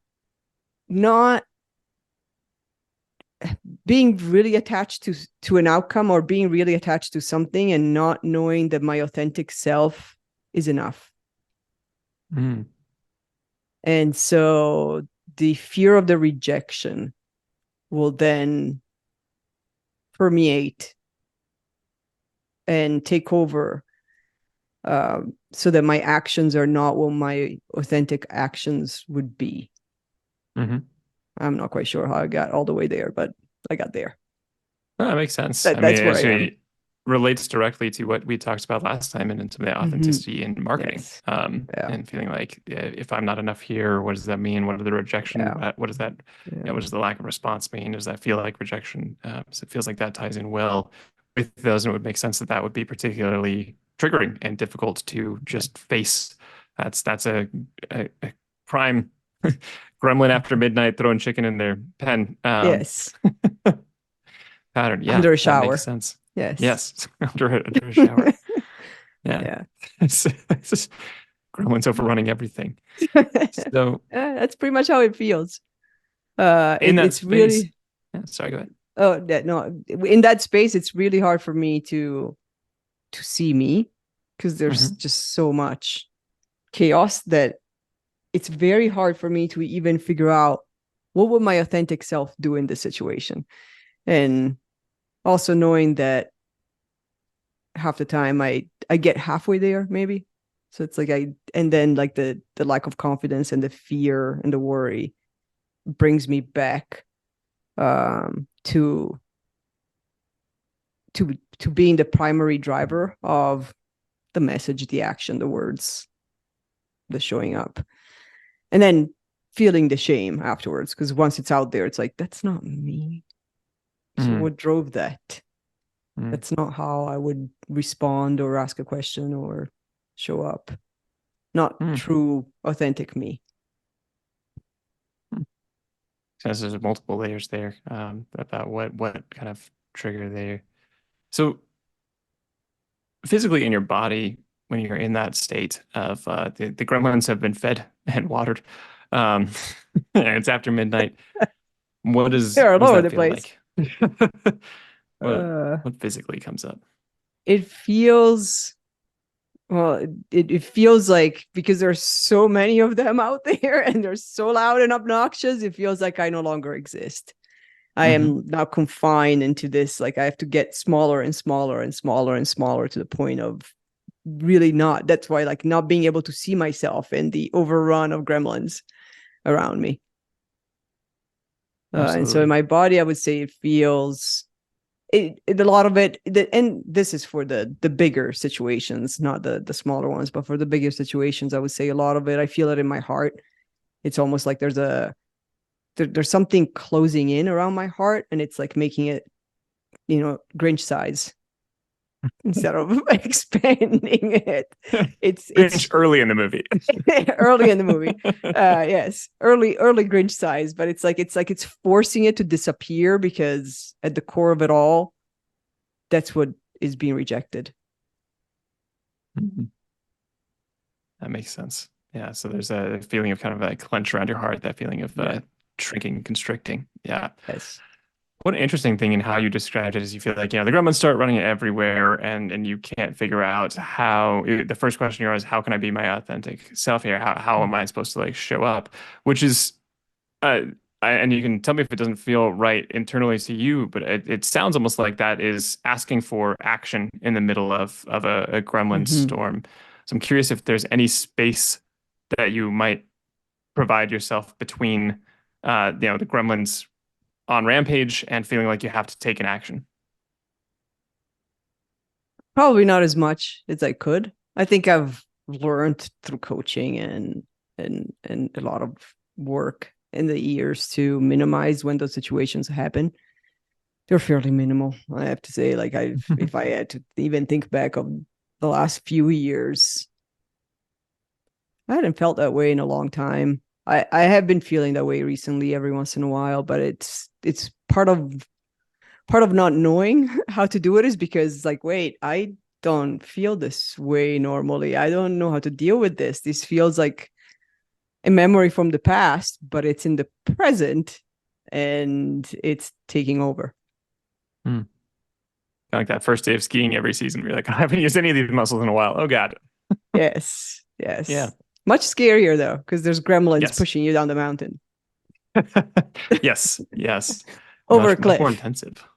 being really attached to an outcome or being really attached to something and not knowing that my authentic self is enough. And so the fear of the rejection will then permeate and take over, so that my actions are not what my authentic actions would be. I'm not quite sure how I got all the way there, but I got there. Oh, that makes sense. That's where I am. It relates directly to what we talked about last time and into the authenticity in marketing. Yes. And feeling like, if I'm not enough here, what does that mean? What are the rejection? What does that? What does the lack of response mean? Does that feel like rejection? So it feels like that ties in well with those, and it would make sense that would be particularly triggering and difficult to just face. That's a prime gremlin after midnight throwing chicken in their pen. Yes. Pattern. Yeah. Under a shower. That makes sense. Yes. Yes. under a shower. Yeah. It's just gremlins overrunning everything. So that's pretty much how it feels. In that it's space, really. Yeah, sorry, go ahead. Oh, no. In that space, it's really hard for me to see me, because there's just so much chaos that it's very hard for me to even figure out what would my authentic self do in this situation. And also knowing that half the time I get halfway there, maybe. So it's like and then like the lack of confidence and the fear and the worry brings me back to being the primary driver of the message, the action, the words, the showing up, and then feeling the shame afterwards, because once it's out there, it's like, that's not me. So what drove that? That's not how I would respond or ask a question or show up. Not true, authentic me. So there's multiple layers there about what kind of trigger there. So physically in your body, when you're in that state of the gremlins have been fed and watered, and it's after midnight. What does They're all what does over that the feel place. like? What physically comes up? It feels, well, it feels like, because there's so many of them out there and they're so loud and obnoxious, it feels like I no longer exist. I am now confined into this, like I have to get smaller and smaller and smaller and smaller to the point of really not. That's why, like, not being able to see myself and the overrun of gremlins around me. And so in my body, I would say it feels a lot of it, and this is for the bigger situations, not the smaller ones, but for the bigger situations, I would say a lot of it, I feel it in my heart. It's almost like there's something closing in around my heart, and it's like making it, Grinch size instead of expanding it. It's early in the movie. Early in the movie. Yes, early Grinch size, but it's forcing it to disappear, because at the core of it all, that's what is being rejected. That makes sense. Yeah, so there's a feeling of kind of a clench around your heart, that feeling of shrinking, constricting. Yeah. Yes. What an interesting thing in how you described it is you feel like, the gremlins start running everywhere and you can't figure out how. The first question you're always, how can I be my authentic self here? How am I supposed to like show up? Which is, and you can tell me if it doesn't feel right internally to you, but it sounds almost like that is asking for action in the middle of a gremlin storm. So I'm curious if there's any space that you might provide yourself between, the gremlins on rampage and feeling like you have to take an action. Probably not as much as I could. I think I've learned through coaching and a lot of work in the years to minimize when those situations happen. They're fairly minimal, I have to say. Like, if I had to even think back of the last few years, I hadn't felt that way in a long time. I have been feeling that way recently every once in a while, but it's part of not knowing how to do it is because, like, wait, I don't feel this way normally. I don't know how to deal with this. This feels like a memory from the past, but it's in the present and it's taking over. Like that first day of skiing every season, where you're like, I haven't used any of these muscles in a while. Oh God. Yes. Yeah. Much scarier though, because there's gremlins pushing you down the mountain. Yes. Over a cliff. Much more intensive.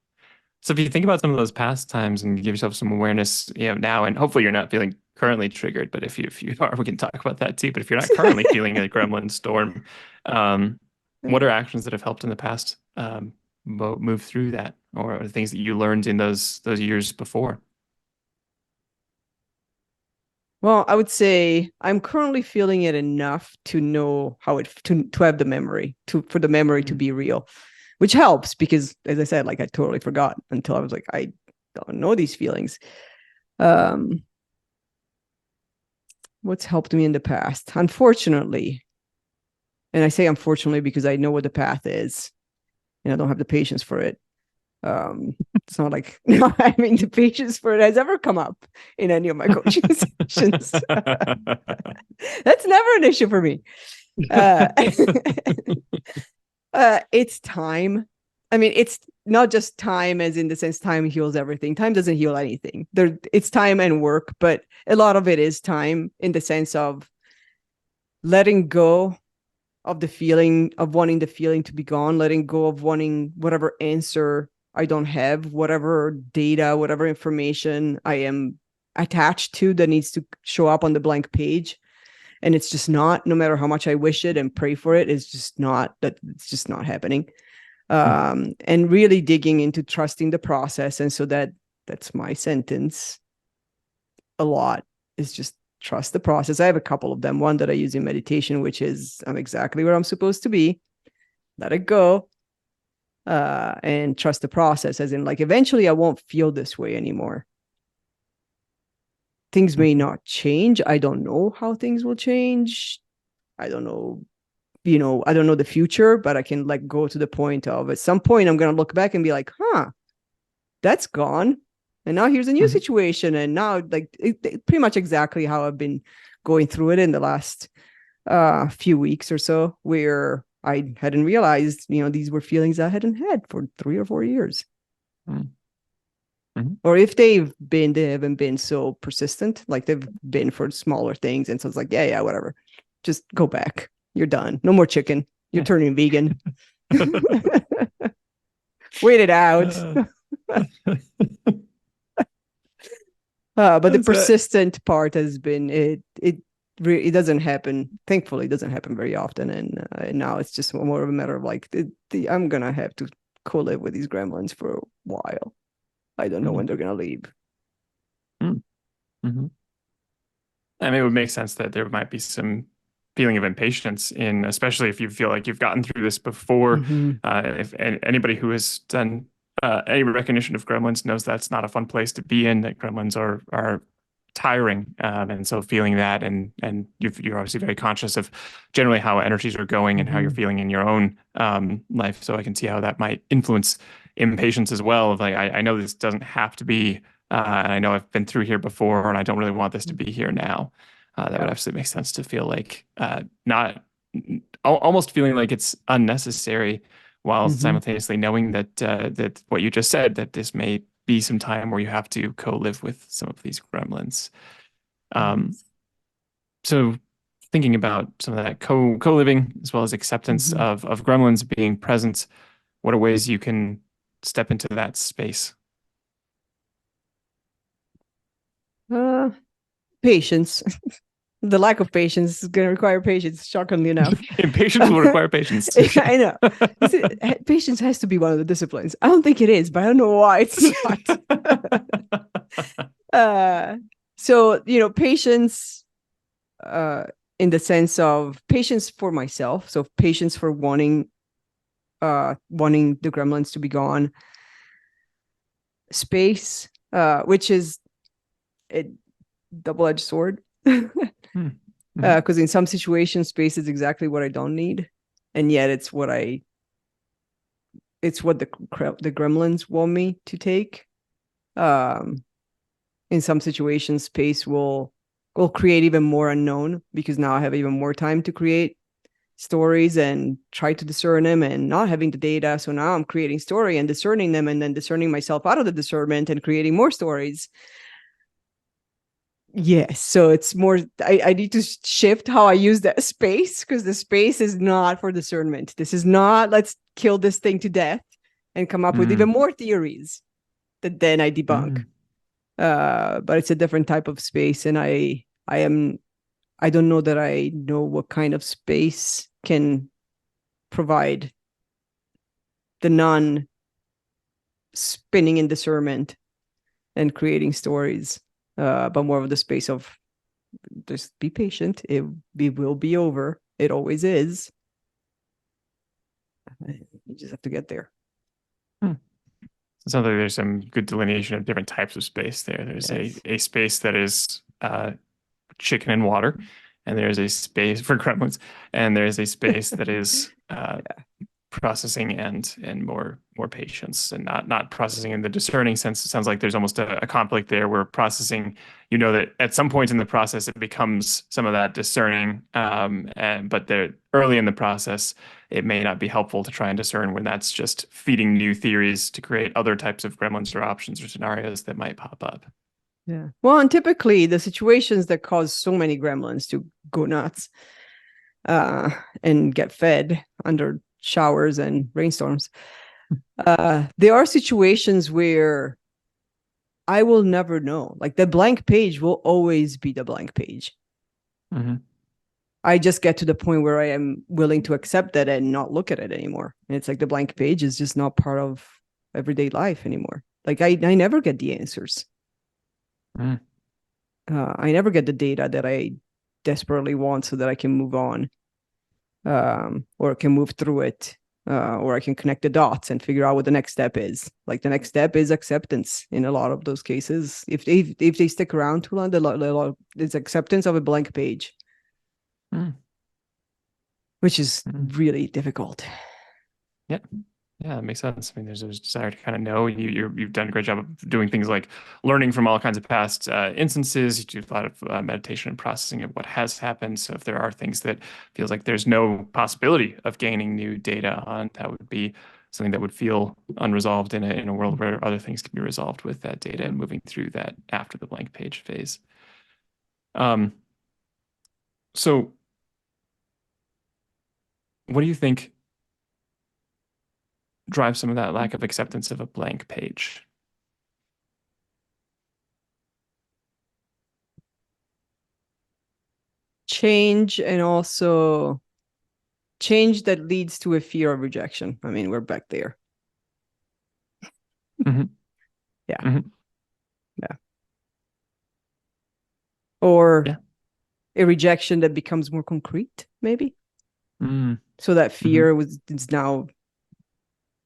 So if you think about some of those past times and give yourself some awareness, now, and hopefully you're not feeling currently triggered, but if you are, we can talk about that too. But if you're not currently feeling a gremlin storm, what are actions that have helped in the past move through that, or the things that you learned in those years before? Well, I would say I'm currently feeling it enough to know how to have the memory, for the memory to be real, which helps because, as I said, like, I totally forgot until I was like, I don't know these feelings. What's helped me in the past? Unfortunately, and I say unfortunately because I know what the path is and I don't have the patience for it. It's not like having the patience for it has ever come up in any of my coaching sessions. That's never an issue for me. It's time. I mean, it's not just time as in the sense time heals everything. Time doesn't heal anything. It's time and work, but a lot of it is time in the sense of letting go of the feeling of wanting the feeling to be gone, letting go of wanting whatever answer I don't have, whatever data, whatever information I am attached to that needs to show up on the blank page. And it's just not, no matter how much I wish it and pray for it, it's just not happening. And really digging into trusting the process. And so that's my sentence a lot, is just trust the process. I have a couple of them. One that I use in meditation, which is I'm exactly where I'm supposed to be. Let it go. And trust the process, as in, like, eventually I won't feel this way anymore. Things may not change. I don't know how things will change. I don't know, I don't know the future, but I can like go to the point of, at some point I'm going to look back and be like, that's gone. And now here's a new situation. And now, like, pretty much exactly how I've been going through it in the last few weeks or so, where I hadn't realized, these were feelings I hadn't had for 3 or 4 years. Or if they haven't been so persistent, like they've been for smaller things. And so it's like, yeah, whatever. Just go back. You're done. No more chicken. You're turning vegan. Wait it out. But the persistent part has been, it doesn't happen. Thankfully, it doesn't happen very often. And now it's just more of a matter of like, I'm going to have to co-live with these gremlins for a while. I don't know when they're going to leave. I mean, it would make sense that there might be some feeling of impatience in, especially if you feel like you've gotten through this before. If anybody who has done any recognition of gremlins knows that's not a fun place to be in, that gremlins are tiring. And so feeling that, and you're obviously very conscious of generally how energies are going and how you're feeling in your own life. So I can see how that might influence impatience as well. Of like, I know this doesn't have to be, and I know I've been through here before, and I don't really want this to be here now. That would absolutely make sense to feel like not almost feeling like it's unnecessary, while simultaneously knowing that what you just said, that this may be some time where you have to co-live with some of these gremlins. So thinking about some of that co-living, as well as acceptance of gremlins being present, what are ways you can step into that space? Patience. The lack of patience is going to require patience, shockingly enough. Patience will require patience. I know. Patience has to be one of the disciplines. I don't think it is, but I don't know why it's not. So, patience in the sense of patience for myself. So patience for wanting the gremlins to be gone. Space, which is a double-edged sword. Because in some situations, space is exactly what I don't need, and yet it's what the gremlins want me to take. In some situations, space will create even more unknown, because now I have even more time to create stories and try to discern them, and not having the data. So now I'm creating story and discerning them, and then discerning myself out of the discernment and creating more stories. Yes, so it's more, I need to shift how I use that space, because the space is not for discernment. This is not, let's kill this thing to death and come up with even more theories that then I debunk. But it's a different type of space, and I don't know that I know what kind of space can provide the non-spinning in discernment and creating stories. But more of the space of just be patient. It will be over. It always is. You just have to get there. It sounds like there's some good delineation of different types of space there. There's a space that is chicken and water, and there's a space for gremlins, and there's a space that is processing and more patience, and not processing in the discerning sense. It sounds like there's almost a conflict there, where processing, that at some point in the process it becomes some of that discerning, but early in the process it may not be helpful to try and discern when that's just feeding new theories to create other types of gremlins or options or scenarios that might pop up. Yeah. Well, and typically the situations that cause so many gremlins to go nuts and get fed under showers and rainstorms, there are situations where I will never know. Like the blank page will always be the blank page. Mm-hmm. I just get to the point where I am willing to accept that and not look at it anymore. And it's like the blank page is just not part of everyday life anymore. Like I never get the answers. Mm. I never get the data that I desperately want so that I can move on, or can move through it, or I can connect the dots and figure out what the next step is. Like the next step is acceptance in a lot of those cases. If they stick around too long, it's acceptance of a blank page, which is really difficult. Yeah. Yeah, that makes sense. I mean, there's a desire to kind of know. You've done a great job of doing things like learning from all kinds of past instances. You do a lot of meditation and processing of what has happened. So if there are things that feels like there's no possibility of gaining new data on, that would be something that would feel unresolved in a world where other things can be resolved with that data and moving through that after the blank page phase. So what do you think drive some of that lack of acceptance of a blank page? Change, and also change that leads to a fear of rejection. I mean, we're back there. Mm-hmm. Yeah. Mm-hmm. Yeah. Or Yeah. a rejection that becomes more concrete, maybe. Mm. So that fear is now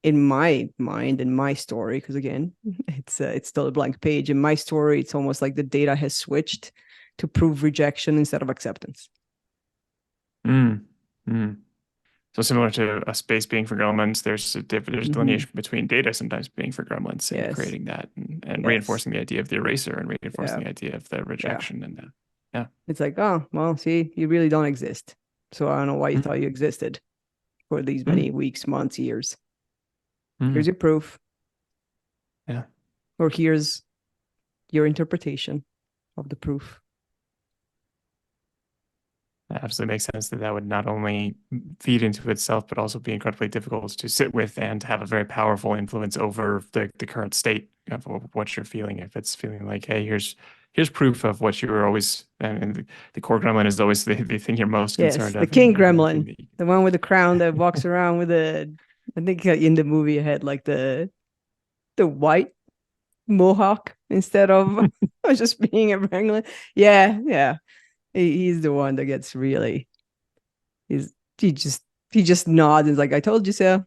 in my mind, in my story, because again, it's still a blank page. In my story, it's almost like the data has switched to prove rejection instead of acceptance. So similar to a space being for gremlins, there's a delineation between data sometimes being for gremlins and creating that and reinforcing the idea of the eraser and reinforcing the idea of the rejection and the, It's like, oh, well, see, you really don't exist. So I don't know why you thought you existed for these many weeks, months, years. Here's your proof. Yeah. Or here's your interpretation of the proof. That absolutely makes sense that would not only feed into itself, but also be incredibly difficult to sit with and have a very powerful influence over the current state of what you're feeling. If it's feeling like, hey, here's proof of what you were always, and the core gremlin is always the thing you're most concerned the of. king gremlin, the one with the crown that walks around with I think in the movie it had like the white mohawk instead of just being a gremlin. Yeah. He's the one that gets really, he just nods and is like, I told you so.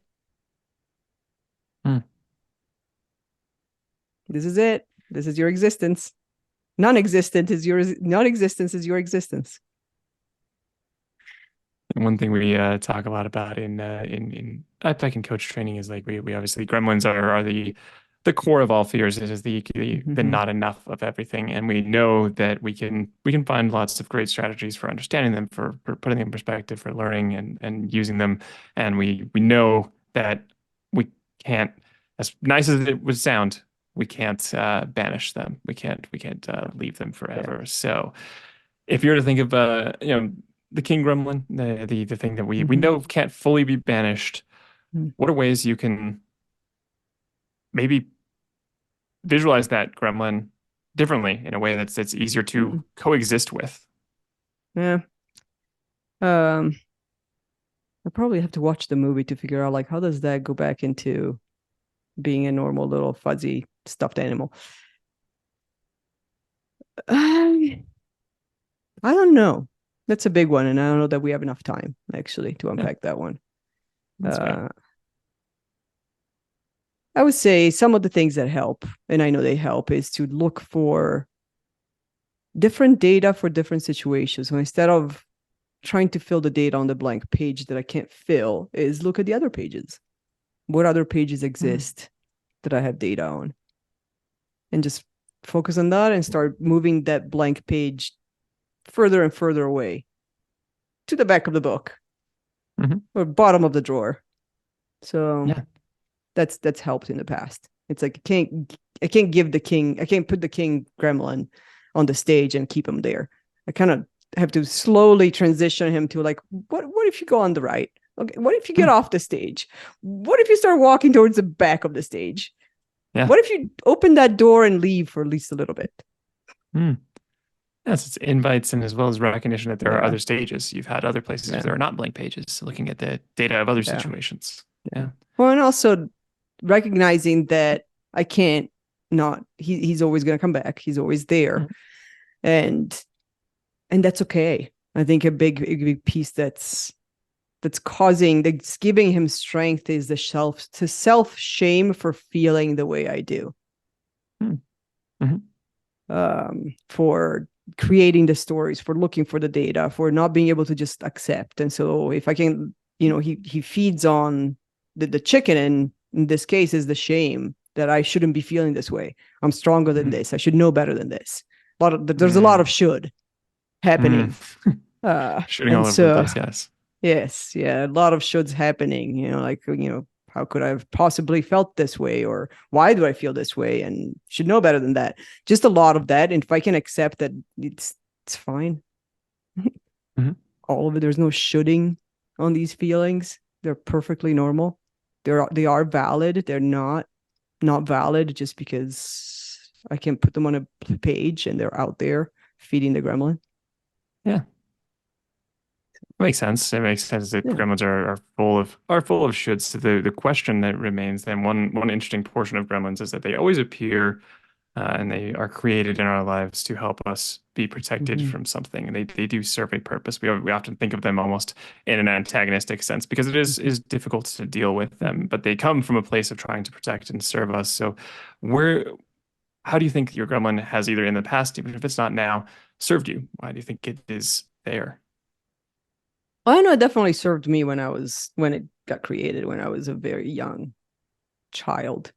This is it. This is your existence. Non-existence is your existence. And one thing we talk a lot about in iPEC and coach training is like we obviously gremlins are the core of all fears. It is the not enough of everything, and we know that we can find lots of great strategies for understanding them, for putting them in perspective, for learning and using them, and we know that we can't, as nice as it would sound, we can't banish them. We can't leave them forever. So if you're to think of the king gremlin, the thing that we know can't fully be banished, what are ways you can maybe visualize that gremlin differently in a way that's easier to coexist with? Yeah. I probably have to watch the movie to figure out like how does that go back into being a normal little fuzzy stuffed animal. I don't know. That's a big one, and I don't know that we have enough time actually to unpack that one. I would say some of the things that help, and I know they help, is to look for different data for different situations. So instead of trying to fill the data on the blank page that I can't fill, is look at the other pages. What other pages exist that I have data on? And just focus on that and start moving that blank page further and further away to the back of the book or bottom of the drawer. So that's helped in the past. It's like I can't put the king gremlin on the stage and keep him there. I kind of have to slowly transition him to like, what if you go on the right? Okay, what if you get off the stage? What if you start walking towards the back of the stage? Yeah. What if you open that door and leave for at least a little bit? Yes, it's invites and as well as recognition that there are Yeah. other stages. You've had other places Yeah. there are not blank pages, looking at the data of other Yeah. situations. Yeah. Well, and also recognizing that I can't not, he's always going to come back. He's always there. And that's okay. I think a big piece that's giving him strength is the self shame for feeling the way I do. For creating the stories, for looking for the data, for not being able to just accept. And so if I can, he feeds on the chicken, and in this case is the shame that I shouldn't be feeling this way. I'm stronger than this. I should know better than this. There's a lot of should happening. Shooting all over the place, yes. Yes, yeah, a lot of shoulds happening. How could I have possibly felt this way, or why do I feel this way, and should know better than that. Just a lot of that, and if I can accept that, it's fine. All of it. There's no shoulding on these feelings. They're perfectly normal. They are valid. They're not valid just because I can put them on a page and they're out there feeding the gremlin. Yeah. It makes sense. It makes sense that gremlins are full of shoulds. So the question that remains then, one interesting portion of gremlins is that they always appear and they are created in our lives to help us be protected from something. And they do serve a purpose. We often think of them almost in an antagonistic sense because it is difficult to deal with them, but they come from a place of trying to protect and serve us. So how do you think your gremlin has, either in the past, even if it's not now, served you? Why do you think it is there? Well, I know it definitely served me when it got created, when I was a very young child.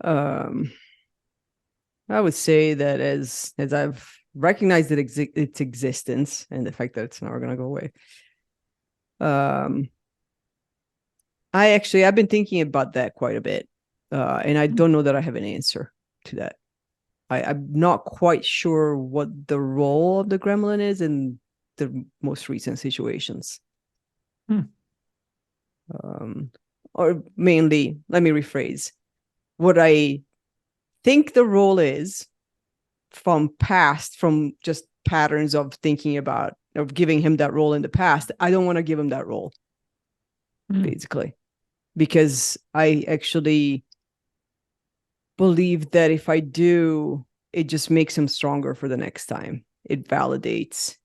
I would say that as I've recognized its existence and the fact that it's never going to go away, I've been thinking about that quite a bit, and I don't know that I have an answer to that. I'm not quite sure what the role of the gremlin is in the most recent situations. Or mainly, let me rephrase. What I think the role is from just patterns of thinking about, of giving him that role in the past, I don't want to give him that role, basically. Because I actually believe that if I do, it just makes him stronger for the next time. It validates,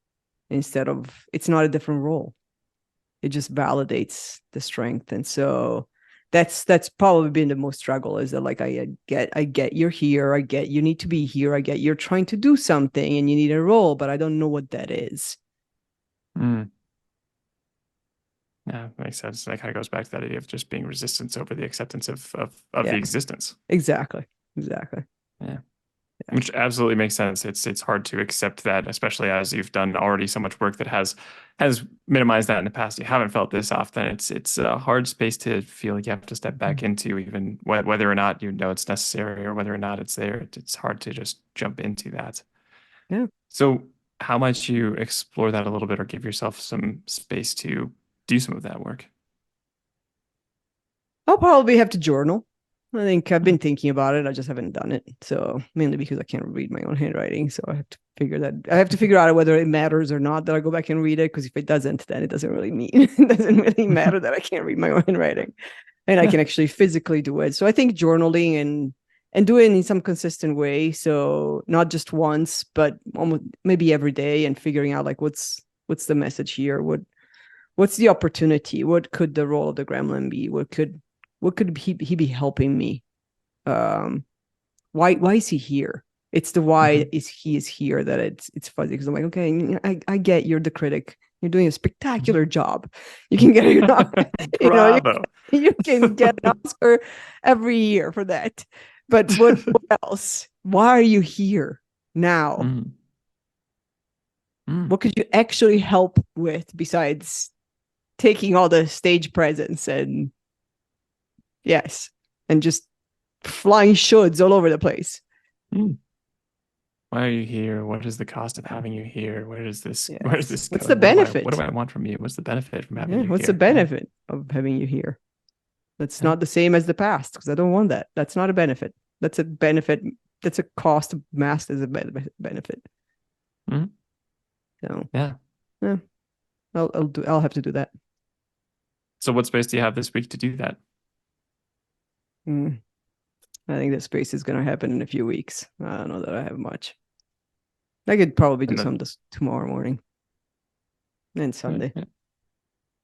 instead of, it's not a different role. It just validates the strength. And so that's probably been the most struggle, is that like, I get you're here. I get you need to be here. I get you're trying to do something and you need a role, but I don't know what that is. Yeah, makes sense. That kind of goes back to that idea of just being resistance over the acceptance of the existence. Exactly. Yeah. Which absolutely makes sense. It's hard to accept that, especially as you've done already so much work that has minimized that in the past. You haven't felt this often. It's a hard space to feel like you have to step back into, even whether or not you know it's necessary or whether or not it's there. It's hard to just jump into that. Yeah. So how might you explore that a little bit, or give yourself some space to do some of that work? I'll probably have to journal. I think I've been thinking about it. I just haven't done it. So mainly because I can't read my own handwriting. So I have to figure out whether it matters or not that I go back and read it. Because if it doesn't, then it doesn't really matter that I can't read my own handwriting, and I can actually physically do it. So I think journaling and do it in some consistent way. So not just once, but almost maybe every day, and figuring out like what's the message here? What's the opportunity? What could the role of the gremlin be? What could he be helping me? Why is he here? It's the why he is here that it's fuzzy, because I'm like, okay, I get you're the critic. You're doing a spectacular job. You can get you can get an Oscar every year for that. But what else? Why are you here now? What could you actually help with besides taking all the stage presence and just flying shoulds all over the place? Why are you here? What is the cost of having you here? Where is this? What's the benefit? What do I want from you? What's the benefit from having you here? What's the benefit of having you here? That's Yeah. not the same as the past because I don't want that. That's not a benefit. That's a benefit. That's a cost masked as a benefit. Mhm. So Yeah. I'll have to do that. So what space do you have this week to do that? Mm. I think that space is going to happen in a few weeks. I don't know that I have much. I could probably do And then- some this tomorrow morning and Sunday. Yeah.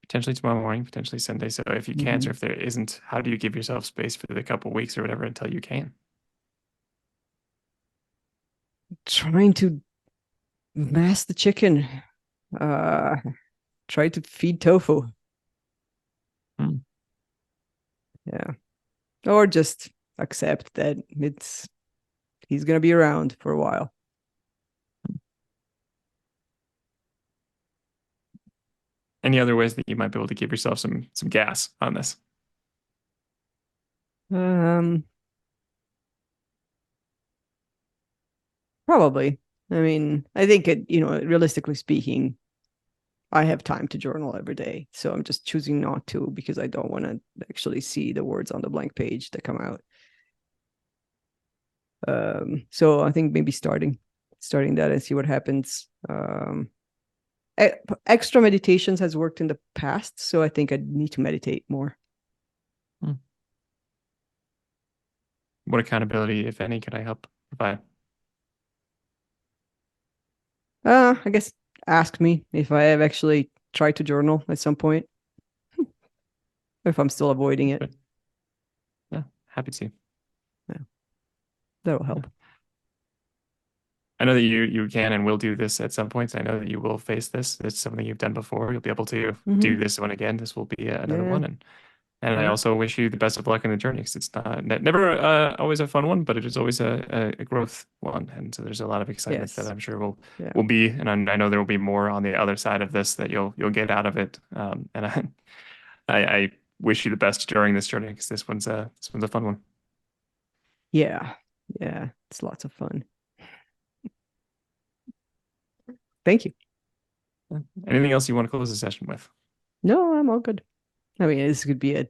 Potentially tomorrow morning, potentially Sunday. So if you can't, or if there isn't, how do you give yourself space for the couple weeks or whatever until you can? Trying to mask the chicken. Try to feed tofu. Hmm. Yeah. Or just accept that he's gonna be around for a while. Any other ways that you might be able to give yourself some gas on this? Probably. I mean, I think realistically speaking, I have time to journal every day. So I'm just choosing not to because I don't want to actually see the words on the blank page that come out. So I think maybe starting that and see what happens. Extra meditations has worked in the past, so I think I need to meditate more. What accountability, if any, can I help provide? I guess ask me if I have actually tried to journal at some point. If I'm still avoiding it. Yeah, happy to. Yeah. That'll help. I know that you can and will do this at some points. I know that you will face this. It's something you've done before. You'll be able to do this one again. This will be another one. And I also wish you the best of luck in the journey because it's never always a fun one, but it is always a growth one. And so there's a lot of excitement that I'm sure will be. And I know there will be more on the other side of this that you'll get out of it. And I wish you the best during this journey because this one's a fun one. Yeah. It's lots of fun. Thank you. Anything else you want to close the session with? No, I'm all good. I mean, this could be a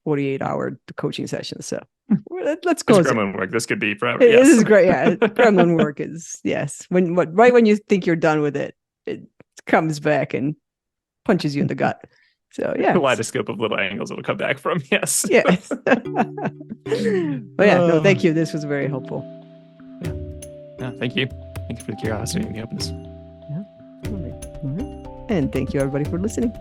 48-hour coaching session. So let's close it. Gremlin work. This could be forever. This is great. Yeah. Gremlin work is, yes. Right when you think you're done with it, it comes back and punches you in the gut. So yeah. Kaleidoscope of little angles it'll come back from. Yes. Yes. But yeah, no, thank you. This was very helpful. Yeah, thank you. Thank you for the curiosity and the openness. Yeah. All right. And thank you everybody for listening.